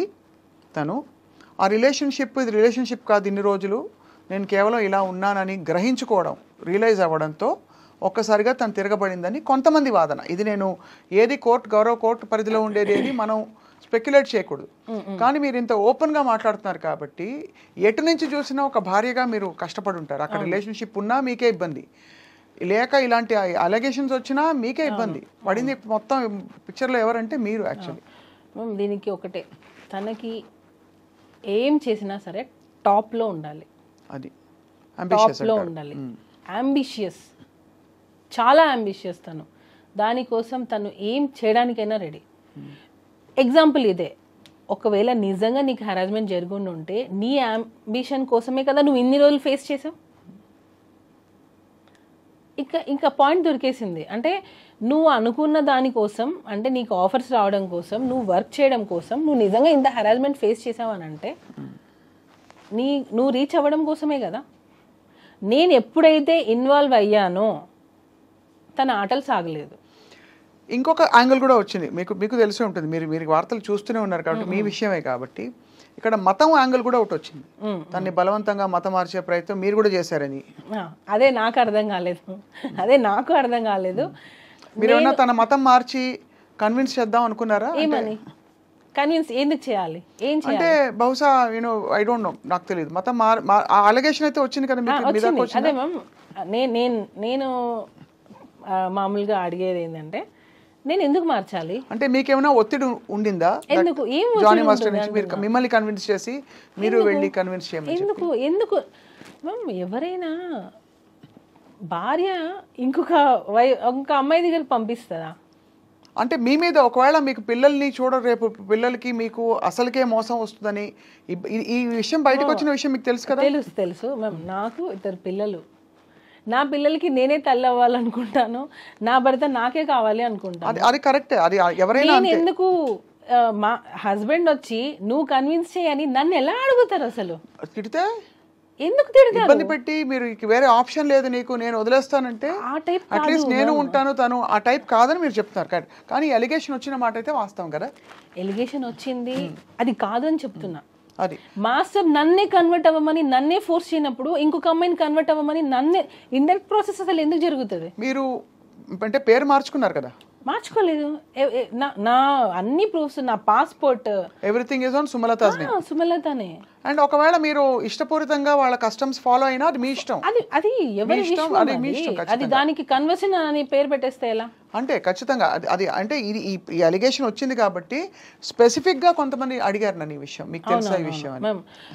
తను ఆ ఇది రిలేషన్షిప్ కాదు, ఇన్ని రోజులు నేను కేవలం ఇలా ఉన్నానని గ్రహించుకోవడం, రియలైజ్ అవ్వడంతో ఒక్కసారిగా తను తిరగబడిందని కొంతమంది వాదన. ఇది నేను ఏది గౌరవ కోర్టు పరిధిలో ఉండేది ఏది మనం స్పెక్యులేట్ చేయకూడదు. కానీ మీరు ఇంత ఓపెన్గా మాట్లాడుతున్నారు కాబట్టి ఎటు నుంచి చూసినా ఒక భార్యగా మీరు కష్టపడి ఉంటారు. అక్కడ రిలేషన్షిప్ ఉన్నా మీకే ఇబ్బంది, లేక ఇలాంటి అలిగేషన్స్ వచ్చినా మీకే ఇబ్బంది పడింది. మొత్తం పిక్చర్లో ఎవరంటే మీరు. యాక్చువల్లీ దీనికి ఒకటే, తనకి ఏం చేసినా సరే టాప్లో ఉండాలి, అది టాప్లో ఉండాలి. అంబిషియస్, చాలా అంబిషియస్ తను. దానికోసం తను ఏం చేయడానికైనా రెడీ. ఎగ్జాంపుల్ ఇదే, ఒకవేళ నిజంగా నీకు హెరాస్మెంట్ జరుగుండి ఉంటే నీ అంబిషన్ కోసమే కదా నువ్వు ఇన్ని రోజులు ఫేస్ చేసావు. ఇంకా పాయింట్ దొరికేసింది. అంటే నువ్వు అనుకున్న దానికోసం, అంటే నీకు ఆఫర్స్ రావడం కోసం, నువ్వు వర్క్ చేయడం కోసం నువ్వు నిజంగా ఇంత హెరాస్మెంట్ ఫేస్ చేసావని అంటే నువ్వు రీచ్ అవ్వడం కోసమే కదా. నేను ఎప్పుడైతే ఇన్వాల్వ్ అయ్యానో తన ఆటలు సాగలేదు. ఇంకొక యాంగిల్ కూడా వచ్చింది, మీకు తెలిసే ఉంటుంది, మీరు వార్తలు చూస్తూనే ఉన్నారు కాబట్టి మీ విషయమే కాబట్టి. ఇక్కడ మతం యాంగిల్ కూడా ఒకటి వచ్చింది, దాన్ని బలవంతంగా మతం మార్చే ప్రయత్నం మీరు కూడా చేశారని. అదే నాకు అర్థం కాలేదు. మీరు ఏమన్నా తన మతం మార్చి కన్విన్స్ చేద్దాం అనుకున్నారా? ఏమని కన్విన్స్ ఎందుకు చేయాలి? ఏం చేయాలి అంటే బహుశా ఐ డోంట్ నో, నాకు తెలియదు. మతం అలిగేషన్ అయితే వచ్చింది కదా మీకు. అదే మ్యామ్, నేను మామూలుగా అడిగేది ఏంటంటే నేను ఎందుకు మార్చాలి అంటే మీకేమైనా ఒత్తిడి ఉండిందా? ఎందుకు? ఏం జానీ మాస్టర్ నుంచి మీరు మిమ్మల్ని కన్విన్స్ చేసి మీరు వెళ్ళి కన్విన్స్ చేయమని ఎందుకు మ్యామ్? ఎవరైనా భార్య ఇంకొక అమ్మాయి దగ్గరికి పంపిస్తుందా? అంటే మీ మీద ఒకవేళ మీకు పిల్లల్ని రేపు పిల్లలకి మీకు అసలుకే మోసం వస్తుందని ఈ విషయం బయటకు వచ్చిన విషయం మీకు తెలుసు కదా? తెలుసు మ్యామ్. నాకు 2 పిల్లలు. నా పిల్లలకి నేనే తల్లి అవ్వాలనుకుంటాను, నా భర్త నాకే కావాలి అనుకుంటాను. అది కరెక్టే. అది ఎవరైనా నేను ఎందుకు మా హస్బెండ్ వచ్చి నువ్వు కన్విన్స్ చేయని నన్ను ఎలా అడుగుతారు? అసలు తిడితే ఎందుకు తిడతారు? ఇబ్బంది పెట్టి మీరు వేరే ఆప్షన్ లేదు నీకు, నేను వదిలేస్తానంటే అట్లీస్ట్ నేను ఉంటాను, తను ఆ టైప్ కాదని మీరు చెప్తున్నారు. కానీ ఎలిగేషన్ వచ్చిన మాట అయితే వాస్తవం కదా. ఎలిగేషన్ వచ్చింది, అది కాదు అని చెప్తున్నా. అది మాస్టర్ నన్నే కన్వర్ట్ అవ్వమని నన్నే ఫోర్స్ చేయనప్పుడు ఇంకొక అమ్మాయిని కన్వర్ట్ అవ్వమని నన్నే ఇండైరెక్ట్ ప్రాసెస్ అసలు ఎందుకు జరుగుతుంది? మీరు అంటే పేరు మార్చుకున్నారు కదా? మార్చుకోలేదు. నా అన్ని ప్రూఫ్స్, నా పాస్పోర్ట్, ఎవ్రీథింగ్ ఇస్ ఆన్ సుమలతనే. అండ్ ఒకవేళ మీరు ఇష్టపూరితంగా వాళ్ళ కస్టమ్స్ ఫాలో అయినా అది మీ ఇష్టం. అది ఎవరి ఇష్టం, అది దానికి కన్వర్షన్ అని పేరు పెట్టేస్తే ఎలా? అంటే ఖచ్చితంగా అది అంటే ఈ అలిగేషన్ వచ్చింది కాబట్టి స్పెసిఫిక్ గా కొంతమంది అడిగారు నన్ను ఈ విషయం. మీకు తెలుసా ఈ విషయం?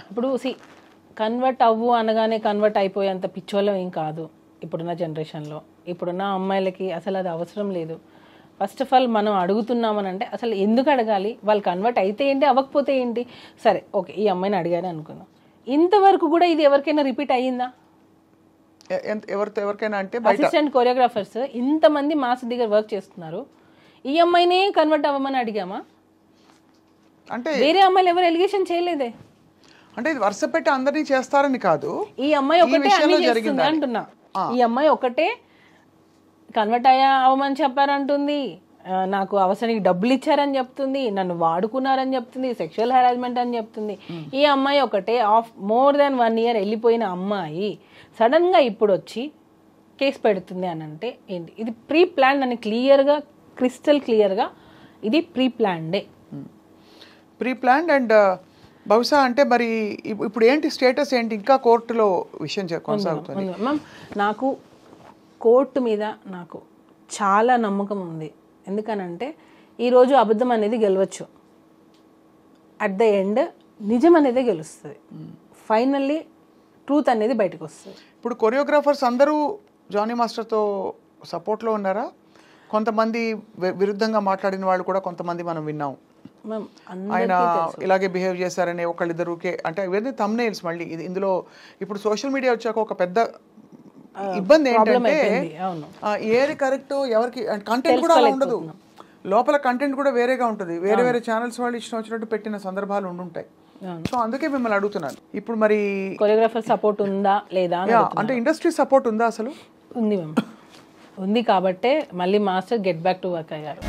ఇప్పుడు కన్వర్ట్ అవ్వు అనగానే కన్వర్ట్ అయిపోయేంత పిచ్చోళ్ళం ఏం కాదు ఇప్పుడున్న జనరేషన్లో. ఇప్పుడున్న అమ్మాయిలకి అసలు అది అవసరం లేదు. ఫస్ట్ ఆఫ్ ఆల్ మనం అడుగుతున్నామని అంటే అసలు ఎందుకు అడగాలి? వాళ్ళు కన్వర్ట్ అయితే ఏంటి, అవ్వకపోతే ఏంటి? సరే ఓకే, ఈ అమ్మాయిని అడిగానే అనుకుందాం. ఇంతవరకు కూడా ఇది ఎవరికైనా రిపీట్ అయ్యిందా? ఎవరికైనా అంటే అసిస్టెంట్ కొరియోగ్రాఫర్స్ ఇంతమంది మాస్ దగ్గర వర్క్ చేస్తున్నారు, ఈ అమ్మాయినే కన్వర్ట్ అవ్వమని అడిగామా? అంటే వేరే అమ్మాయిలు ఎవరు ఎలిగేషన్ చేయలేదే. అంటే ఇది వరుస పెట్టి అందరినీ చేస్తారని కాదు, ఈ అమ్మాయి ఒకటే అన్ని చేస్తుంది అంటున్నా. ఈ అమ్మాయి ఒకటే కన్వర్ట్ అవ్వమని చెప్పారంటుంది, నాకు అవసరానికి డబ్బులు ఇచ్చారని చెప్తుంది, నన్ను వాడుకున్నారని చెప్తుంది, సెక్షువల్ హెరాస్మెంట్ అని చెప్తుంది. ఈ అమ్మాయి ఒకటే మోర్ దాన్ 1 year వెళ్ళిపోయిన అమ్మాయి సడన్ గా ఇప్పుడు వచ్చి కేసు పెడుతుంది అని అంటే ఏంటి? ఇది ప్రీ ప్లాన్ అని క్లియర్గా, క్రిస్టల్ క్లియర్గా ఇది ప్రీ ప్లాన్డే. Pre plan. అండ్ బహుశా అంటే మరి ఇప్పుడు ఏంటి స్టేటస్ ఏంటి? ఇంకా కోర్టులో విషయం కొనసాగుతుంది మ్యామ్. నాకు కోర్టు మీద నాకు చాలా నమ్మకం ఉంది. ఎందుకనంటే ఈరోజు అబద్ధం అనేది గెలవచ్చు, అట్ ద ఎండ్ నిజం అనేది గెలుస్తుంది. ఫైనల్లీ ట్రూత్ అనేది బయటకు వస్తుంది. ఇప్పుడు కొరియోగ్రాఫర్స్ అందరూ జానీ మాస్టర్తో సపోర్ట్లో ఉన్నారా? కొంతమంది విరుద్ధంగా మాట్లాడిన వాళ్ళు కూడా కొంతమంది మనం విన్నాం. ఆయన ఇలాగే బిహేవ్ చేశారని ఒకళ్ళిద్దరుకే, అంటే ఇవన్నీ థంబ్నెయిల్స్. మళ్ళీ ఇందులో ఇప్పుడు సోషల్ మీడియా వచ్చాక ఒక పెద్ద ఇబ్బంది ఏంటంటే ఏది కరెక్ట్, ఎవరికి కంటెంట్ కూడా అలా ఉండదు, లోపల కంటెంట్ కూడా వేరేగా ఉంటుంది. వేరే ఛానల్స్ వాళ్ళు ఇష్టం వచ్చినట్టు పెట్టిన సందర్భాలు ఉండుంటాయి. సో అందుకే మిమ్మల్ని అడుగుతున్నాను. ఇప్పుడు మరి కొరియోగ్రాఫర్ సపోర్ట్ ఉందా లేదా అంటే ఇండస్ట్రీ సపోర్ట్ ఉందా? అసలు ఉంది మ్యామ్, ఉంది. కాబట్టే మళ్ళీ master get back to work అయ్యారు.